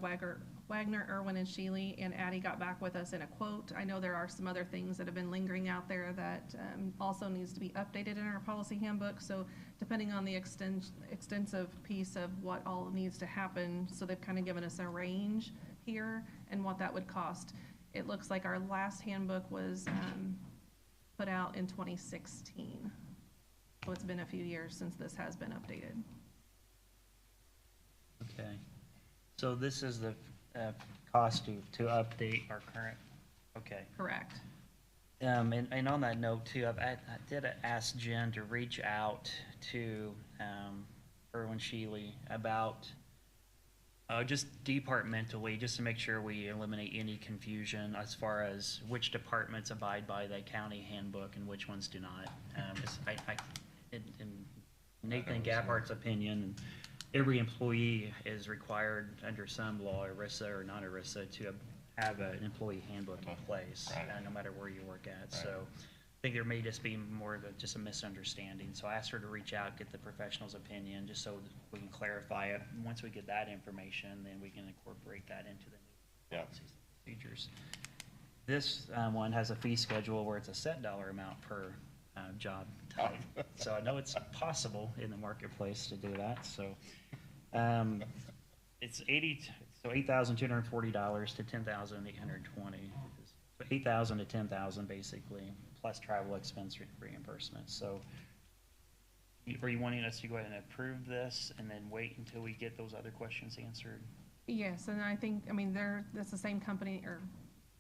Wagner, Irwin, and Shealy, and Addie got back with us in a quote. I know there are some other things that have been lingering out there that also needs to be updated in our policy handbook. So depending on the extensive piece of what all needs to happen, so they've kind of given us a range here and what that would cost. It looks like our last handbook was put out in 2016. So it's been a few years since this has been updated. Okay. So this is the cost to update our current, okay. Correct. And on that note too, I did ask Jen to reach out to Irwin Shealy about just departmentally, just to make sure we eliminate any confusion as far as which departments abide by the county handbook and which ones do not. In Nathan Gabhart's opinion, every employee is required under some law, ERISA or non-ERISA, to have an employee handbook in place, Right. no matter where you work at. Right. So I think there may just be more of just a misunderstanding. So I asked her to reach out, get the professional's opinion, just so we can clarify it. Once we get that information, then we can incorporate that into the new Yeah. policies and procedures. This one has a fee schedule where it's a set dollar amount per job type. So I know it's possible in the marketplace to do that, so. It's So $8,240 to $10,820. So 8,000 to 10,000 basically, plus travel expense reimbursement. So are you wanting us to go ahead and approve this and then wait until we get those other questions answered? Yes, and I think, I mean, that's the same company or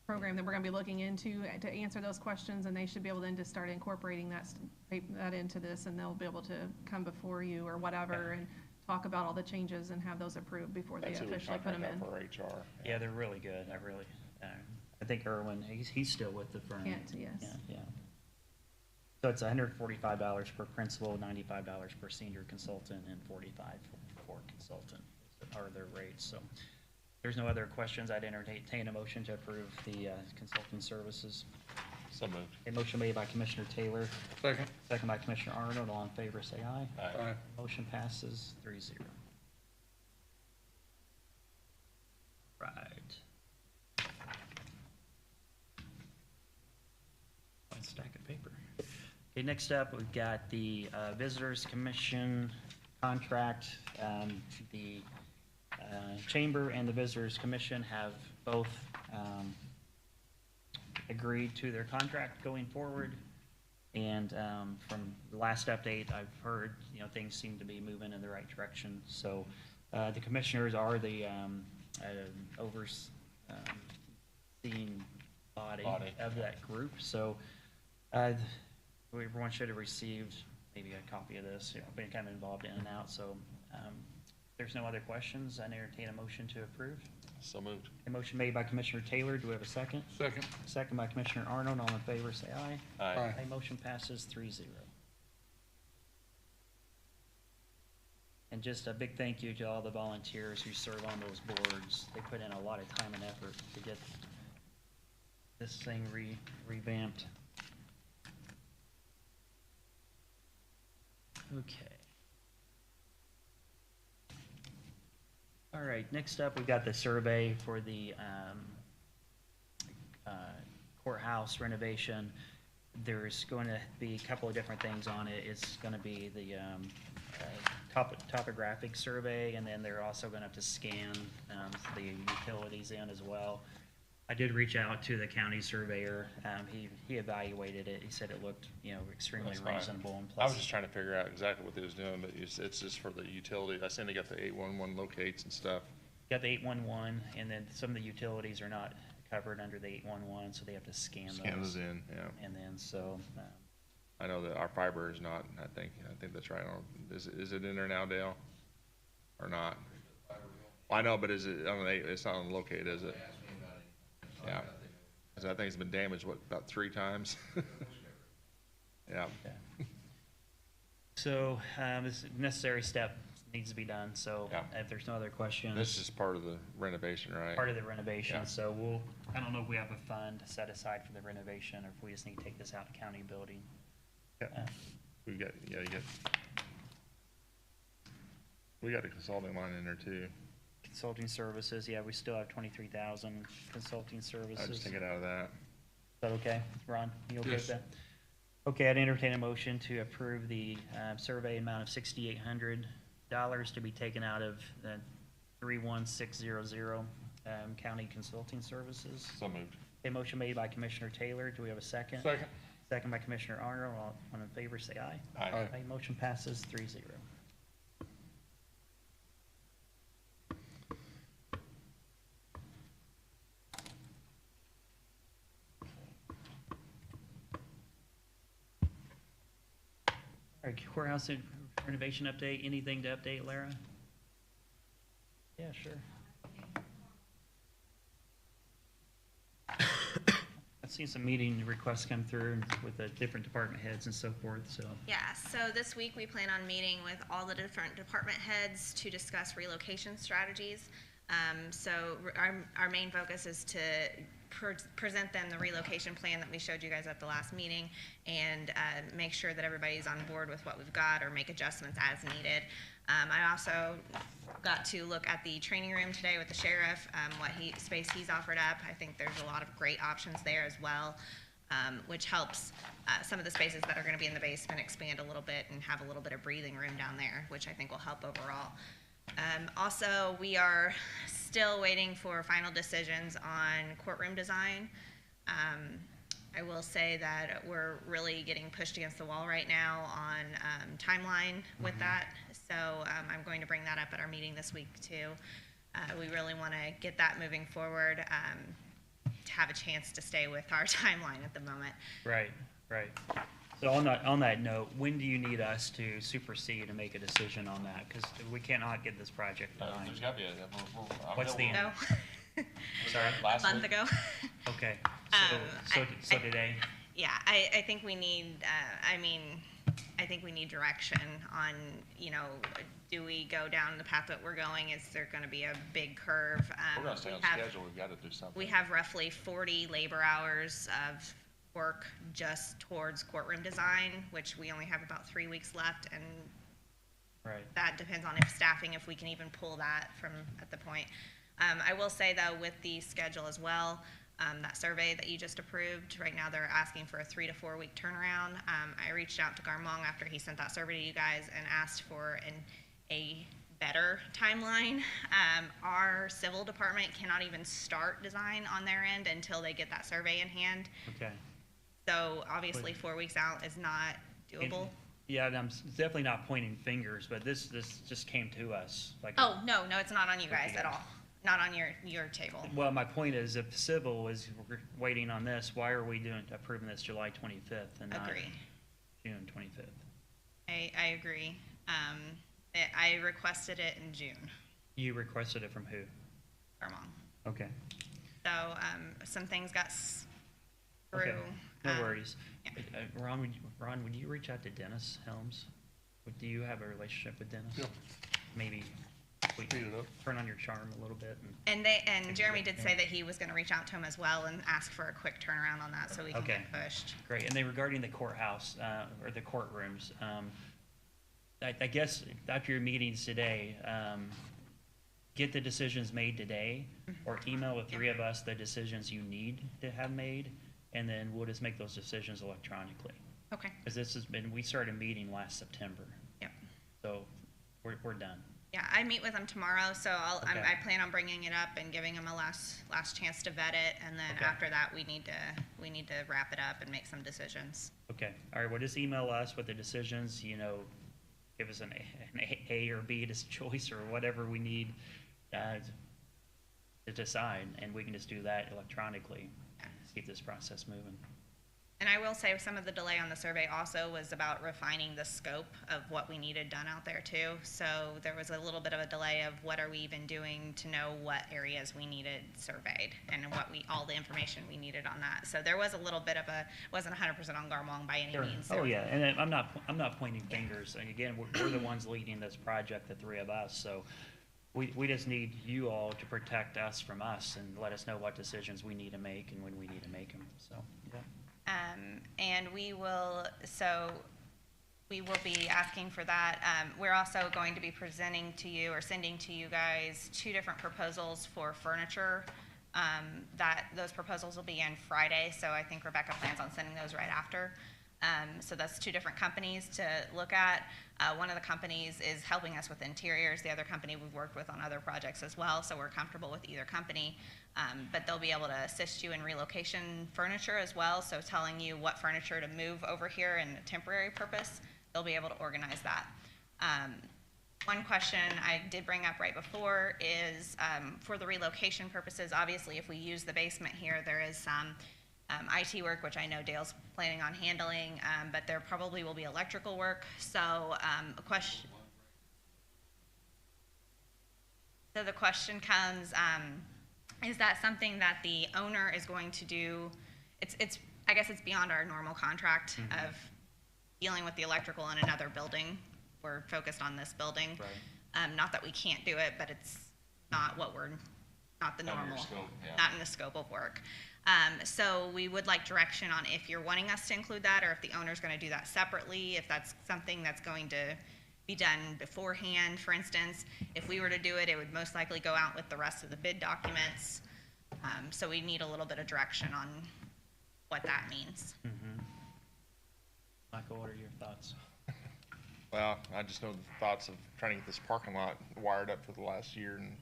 program that we're gonna be looking into to answer those questions, and they should be able then to start incorporating that into this, and they'll be able to come before you or whatever and talk about all the changes and have those approved before they That's who we officially put them contract in. out for HR. Yeah, they're really good. I think Erwin, he's still with the firm. Kent, yes. Yeah. So it's $145 per principal, $95 per senior consultant, and $45 for consultant are their rates. So there's no other questions. I'd entertain a motion to approve the consulting services. So moved. A motion made by Commissioner Taylor, Second. second by Commissioner Arnold. All in favor, say aye. Aye. Motion passes 3-0. Right. One stack of paper. Okay, next up, we've got the Visitors Commission contract. The Chamber and the Visitors Commission have both agreed to their contract going forward. And from the last update, I've heard, things seem to be moving in the right direction. So the commissioners are the overseeing body of that group. So everyone should have received maybe a copy of this. I've been kind of involved in and out. So if there's no other questions, I entertain a motion to approve. So moved. A motion made by Commissioner Taylor. Do we have a second? Second. Second by Commissioner Arnold. All in favor, say aye. Aye. Aye. Motion passes 3-0. And just a big thank you to all the volunteers who serve on those boards. They put in a lot of time and effort to get this thing revamped. Okay. All right, next up, we've got the survey for the courthouse renovation. There's going to be a couple of different things on it. It's going to be the topographic survey, and then they're also going to have to scan the utilities in as well. I did reach out to the county surveyor. He evaluated it. He said it looked, extremely That's fine. reasonable. And I was plus, just trying to figure out exactly what they was doing, but it's just for the utility. I seen they got the 811 locates and stuff. got the 811, and then some of the utilities are not covered under the 811, so they have to scan those. Scan those in, yeah. And then, so, I know that our fiber is not, I think that's right. Is it in there now, Dale? Or not? I know, but is it, it's not on the locate, is it? Yeah. 'Cause I think it's been damaged, about 3 times? Yeah. so, this necessary step needs to be done, so Yeah. if there's no other questions. This is part of the renovation, right? Part of the renovation, Yeah. so I don't know if we have a fund set aside for the renovation, or if we just need to take this out of county building. Yeah. We got a consulting line in there too. Consulting services, yeah, we still have 23,000 consulting services. I just take it out of that. Is that okay, Ron? You okay with Yes. that? Okay, I'd entertain a motion to approve the survey amount of $6,800 to be taken out of the 31600 county consulting services. So moved. A motion made by Commissioner Taylor. Do we have a second? Second. Second by Commissioner Arnold. All in favor, say aye. Aye. Aye. Motion passes 3-0. All right, courthouse renovation update. Anything to update, Lara? Yeah, sure. I've seen some meeting requests come through with the different department heads and so forth, so. Yeah, so this week we plan on meeting with all the different department heads to discuss relocation strategies. Our main focus is to present them the relocation plan that we showed you guys at the last meeting, and make sure that everybody's on board with what we've got, or make adjustments as needed. I also got to look at the training room today with the sheriff, what space he's offered up. I think there's a lot of great options there as well, which helps some of the spaces that are going to be in the basement expand a little bit and have a little bit of breathing room down there, which I think will help overall. Also, we are still waiting for final decisions on courtroom design. I will say that we're really getting pushed against the wall right now on timeline with that. So I'm going to bring that up at our meeting this week too. We really want to get that moving forward to have a chance to stay with our timeline at the moment. Right, right. So on that note, when do you need us to supersede and make a decision on that? Because we cannot get this project done. There's gotta be What's the No, Sorry? a Last month week? ago. Okay, I- so today? Yeah, I think we need, I think we need direction on, do we go down the path that we're going? Is there gonna be a big curve? We're gonna stay on we have- schedule, we've gotta do something. We have roughly 40 labor hours of work just towards courtroom design, which we only have about 3 weeks left, and Right. that depends on if staffing, if we can even pull that from at the point. I will say though, with the schedule as well, that survey that you just approved, right now they're asking for a 3 to 4 week turnaround. I reached out to Garmong after he sent that survey to you guys and asked for a better timeline. Our civil department cannot even start design on their end until they get that survey in hand. Okay. So obviously 4 weeks out is not doable. Yeah, and I'm definitely not pointing fingers, but this just came to us. Like, Oh, no, it's not on you guys at all. Not on your table. well, my point is, if civil is waiting on this, why are we approving this July 25th and not Agree. June 25th? I agree. I requested it in June, You requested it from who? Armand. Okay. So, some things got through. Okay. No um, worries. yeah. Ron, would you reach out to Dennis Helms? Do you have a relationship with Dennis? Yep. Maybe we Speed it up. turn on your charm a little bit and. And Jeremy did say that he was gonna reach out to him as well and ask for a quick turnaround on that so we can Okay. get pushed. Great, and then regarding the courthouse, or the courtrooms, I guess after your meetings today, get the decisions made today, or email the three of us the decisions you need to have made, and then we'll just make those decisions electronically. Okay, Because this has been, we started meeting last September, yep. so we're done. Yeah, I meet with him tomorrow, so Okay. I plan on bringing it up and giving him a last chance to vet it, and then Okay. after that, we need to wrap it up and make some decisions. Okay, all right, well, just email us with the decisions, give us an A or B choice or whatever we need to decide, and we can just do that electronically, keep this process moving. And I will say some of the delay on the survey also was about refining the scope of what we needed done out there too. So there was a little bit of a delay of what are we even doing to know what areas we needed surveyed and all the information we needed on that. So there was a little bit of wasn't 100% on Garmong by any Sure. means. Oh, yeah, and I'm not pointing fingers, and again, we're the ones leading this project, the three of us, so we just need you all to protect us from us and let us know what decisions we need to make and when we need to make them, so, yeah. And we will be asking for that. We're also going to be presenting to you or sending to you guys 2 different proposals for furniture. Those proposals will be in Friday, so I think Rebecca plans on sending those right after. So that's 2 different companies to look at. One of the companies is helping us with interiors. The other company we've worked with on other projects as well, so we're comfortable with either company. But they'll be able to assist you in relocation furniture as well, so telling you what furniture to move over here in a temporary purpose, they'll be able to organize that. One question I did bring up right before is for the relocation purposes, obviously if we use the basement here, there is some IT work, which I know Dale's planning on handling, but there probably will be electrical work. So the question comes, is that something that the owner is going to do? I guess it's beyond our normal contract of dealing with the electrical in another building. We're focused on this building. Right. Not that we can't do it, but it's not not the Not in your normal, scope, yeah. not in the scope of work. So we would like direction on if you're wanting us to include that, or if the owner's going to do that separately, if that's something that's going to be done beforehand. For instance, if we were to do it, it would most likely go out with the rest of the bid documents. So we need a little bit of direction on what that means. Mm-hmm. Michael, what are your thoughts? Well, I just know the thoughts of trying to get this parking lot wired up for the last year, and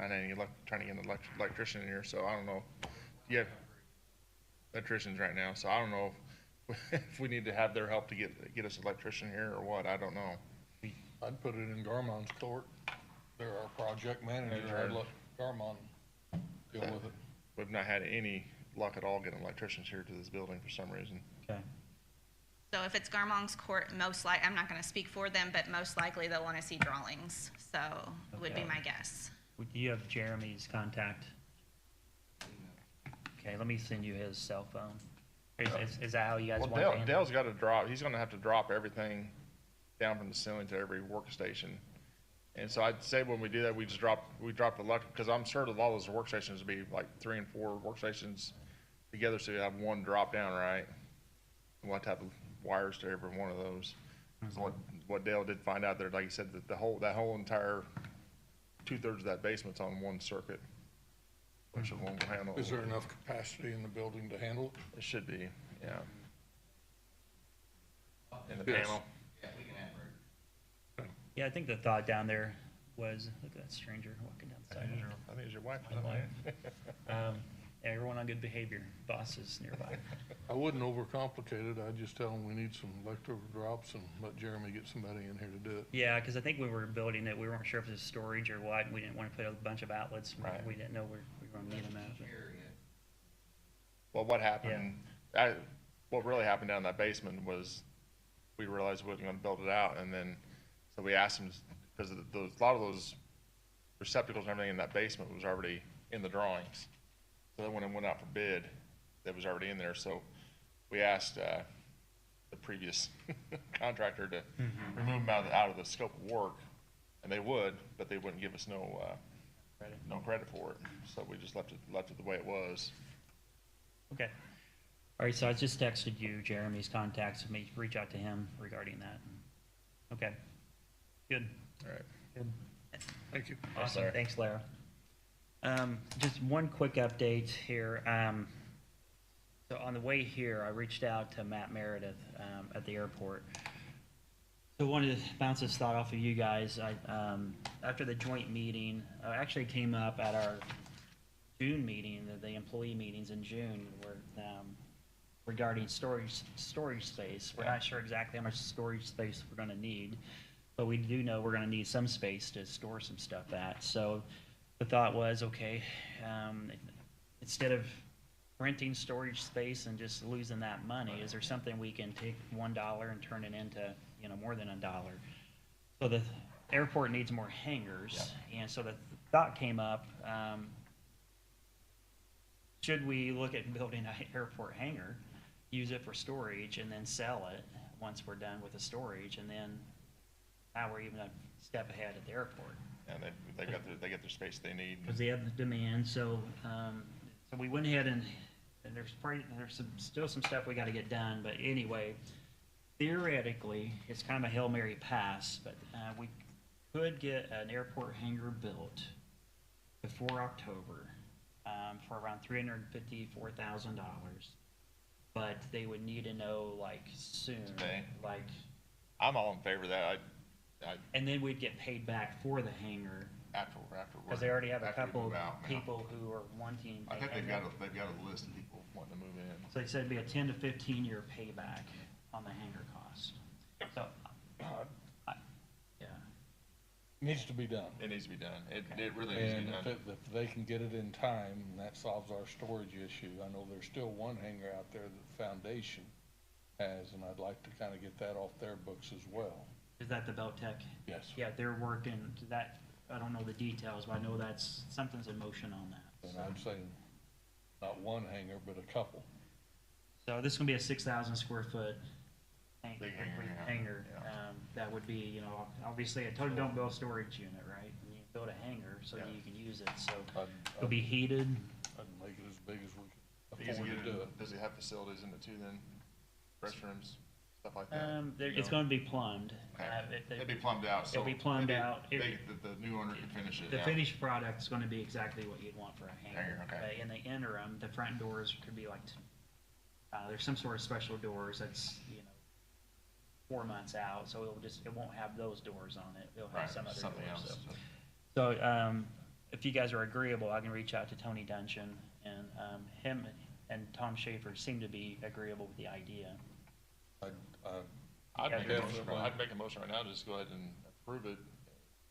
I know trying to get an electrician in here, so I don't know. Yeah, electricians right now, so I don't know if we need to have their help to get us an electrician here or what, I don't know. I'd put it in Garmon's court. They're our project manager. I'd let Garmon deal with it. We've not had any luck at all getting electricians here to this building for some reason. Okay. So if it's Garmong's Court, I'm not gonna speak for them, but most likely they'll wanna see drawings, so would be Okay. my guess. Do you have Jeremy's contact? Okay, let me send you his cell phone. Is that how you guys Well, want to handle it? Dale's got to drop, he's gonna have to drop everything down from the ceiling to every workstation. And so I'd say when we do that, we drop the electric, because I'm sure that all those workstations would be like 3 and 4 workstations together, so you have one drop down, right? We'll have to have wires to every one of those. So what Dale did find out there, like he said, that that whole entire 2/3 of that basement's on one circuit, which it won't handle. Is there enough capacity in the building to handle it? It should be, yeah. In the Yes. panel. Yeah, I think the thought down there was, look at that stranger walking down the I think sidewalk. it's your wife. Everyone on good behavior, bosses nearby. I wouldn't overcomplicate it. I'd just tell them we need some electrical drops and let Jeremy get somebody in here to do it. Yeah, because I think when we were building it, we weren't sure if it was storage or what. We didn't want to put a bunch of outlets. Right. We didn't know we were going to need them out. Well, what happened, what really happened down in that basement was we realized we wasn't gonna build it out, and then, so we asked them, because a lot of those receptacles and everything in that basement was already in the drawings. So then when it went out for bid, that was already in there, so we asked, the previous contractor to remove them out of the scope of work, and they would, but they wouldn't give us no credit for it, so we just left it the way it was. Okay. All right, so I just texted you Jeremy's contacts. Let me reach out to him regarding that. Okay. Good. All right. Good. Thank you. Awesome. Larry. Thanks, Lara. Just one quick update here. So on the way here, I reached out to Matt Meredith at the airport. So wanted to bounce this thought off of you guys. After the joint meeting, I actually came up at our June meeting, the employee meetings in June, where regarding storage space. We're not sure exactly how much storage space we're gonna need, but we do know we're gonna need some space to store some stuff at. So the thought was, okay, instead of renting storage space and just losing that money, is there something we can take $1 and turn it into, more than $1? So the airport needs more hangars, and so the thought came up, should we look at building an airport hangar, use it for storage, and then sell it once we're done with the storage, and then now we're even a step ahead at the airport. And they get their space they need. Because they have the demand, so we went ahead and there's still some stuff we gotta get done, but anyway, theoretically, it's kind of a Hail Mary pass, but we could get an airport hangar built before October, for around $354,000. But they would need to know like soon, Today. like, I'm all in favor of that. and then we'd get paid back for the hangar, After. because they already have a after we couple move out, yeah. people who are wanting. I think they've got a list of people wanting to move in. So they said it'd be a 10 to 15 year payback on the hangar cost. So, yeah, Needs to be done. It needs to be done. It really needs to And be done. if they can get it in time, that solves our storage issue. I know there's still one hangar out there that the foundation has, and I'd like to kind of get that off their books as well. is that the Beltec? Yes. Yeah, they're working that, I don't know the details, but I know that's, something's in motion on that. And I'd say not one hangar, but a couple. So this is gonna be a 6,000 square foot Big hangar, yeah. hangar. Yeah. That would be, obviously, I told you don't build a storage unit, right? You build a hangar so that Yeah. you can use it, so I'd it'll be heated. make it as big as we Easy can afford to to get do it. it. Does it have facilities in it too then? Restrooms, stuff like that? It's gonna be plumbed. Okay. It'd be plumbed out, so. It'll be plumbed maybe out. The new owner can finish it. The yeah. finished product's gonna be exactly what you'd want for a hangar. Hangar, okay. In the interim, the front doors could be like, there's some sort of special doors that's, 4 months out, so it won't have those doors on it. It'll have Right, some other something doors, else. So, if you guys are agreeable, I can reach out to Tony Dungeon, and, him and Tom Schaefer seem to be agreeable with the idea. I'd Yeah, make a motion, definitely. I'd make a motion right now, just go ahead and approve it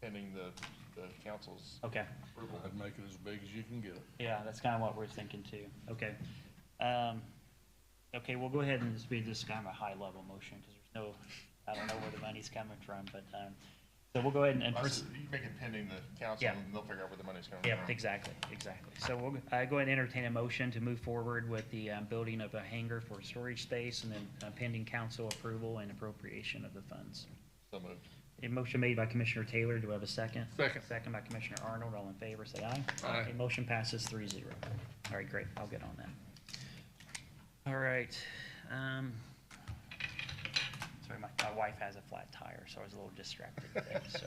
pending the council's Okay, approval. I'd make it as big as you can get it. yeah, that's kind of what we're thinking too. Okay. Okay, we'll go ahead and just be this kind of a high-level motion, because there's no, I don't know where the money's coming from, but, so we'll go ahead and. You make it pending the council, Yeah. and they'll figure out where the money's coming from. Yep, exactly. So we'll, go ahead and entertain a motion to move forward with the, building of a hangar for storage space, and then pending council approval and appropriation of the funds. So moved. A motion made by Commissioner Taylor. Do I have a second? Second. Second by Commissioner Arnold. All in favor, say aye. Aye. A motion passes 3-0. All right, great. I'll get on that. All right. Sorry, my wife has a flat tire, so I was a little distracted today, so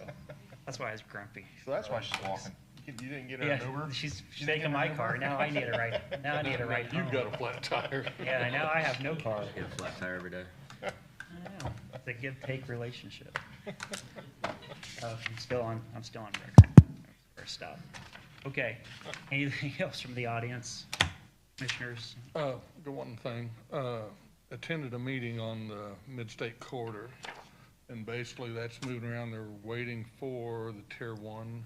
that's why I was grumpy. So that's why she's walking. You didn't get her Yeah, an Uber? she's You didn't taking get her my an car. Uber? Now I need a ride. Now I need a ride home. You've got a flat tire. Yeah, now I have no car. Get a flat tire every day. I know. It's a give-take relationship. I'm still on record. Or stop. Okay. Anything else from the audience? Commissioners? The one thing, attended a meeting on the Mid-State Corridor, and basically that's moving around. They're waiting for the Tier 1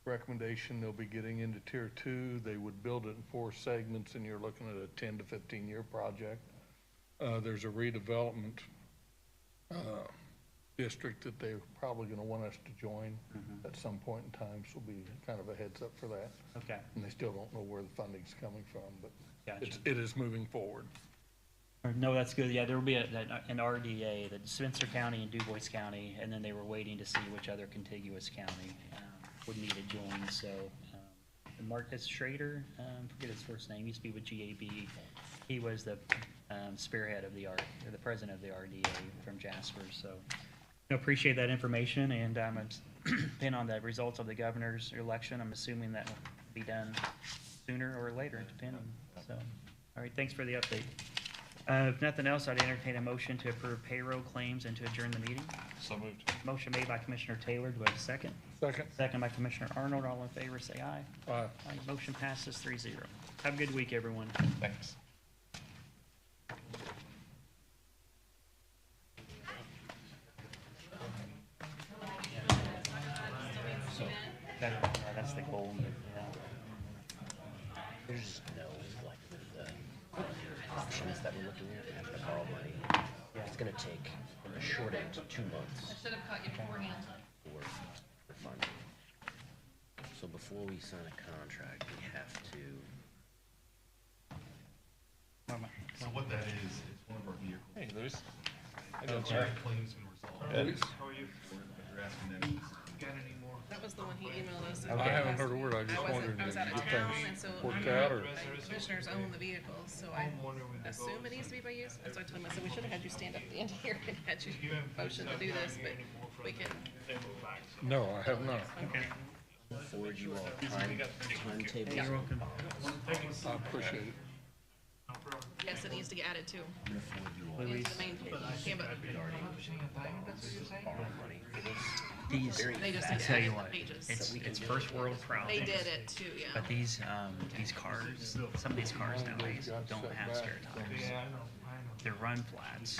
recommendation. They'll be getting into Tier 2. They would build it in 4 segments, and you're looking at a 10 to 15-year project. There's a redevelopment district that they're probably gonna want us to join at some point in time, so will be kind of a heads up for that. Okay. And they still don't know where the funding's coming from, but Gotcha. it is moving forward. No, that's good. Yeah, there will be an RDA, the Spencer County and Du Bois County, and then they were waiting to see which other contiguous county would need to join. So Marcus Schrader, forget his first name, used to be with GAB. He was the spearhead of the the president of the RDA from Jasper. So appreciate that information, and depending on the results of the governor's election, I'm assuming that will be done sooner or later, depending. So, all right, thanks for the update. If nothing else, I'd entertain a motion to approve payroll claims and to adjourn the meeting. So moved. Motion made by Commissioner Taylor. Do I have a second? Second. Second by Commissioner Arnold. All in favor, say aye. Aye. Aye. Motion passes 3-0. Have a good week, everyone. Thanks. That's the goal. Yeah. There's no, like, with the options that we're looking at, having to borrow money. It's gonna take, from a short end, 2 months Should have caught you beforehand. for funding. So before we sign a contract, we have to, So what that is, it's one of our vehicles. Hey, Luis. Claims been resolved. Good. How are you? They're asking them, got any more? That was the one he emailed us. I haven't heard a word. I just wondered, I was did out you of get town, and things so worked out, or? commissioners own the vehicle, so I assume it needs to be by you. So I told him, I said, we should have had you stand up at the end here and had you motion to do this, but we can. No, I have not. forward you all timetable. You're welcome. I appreciate it. Yes, it needs to get added too. Louise, Into the main page. Yeah, but Borrow money. these, they just I need to tell add you the what, pages. it's first world They problems. did it too, yeah. But these cars, some of these cars nowadays don't have spare tires. They're run flats.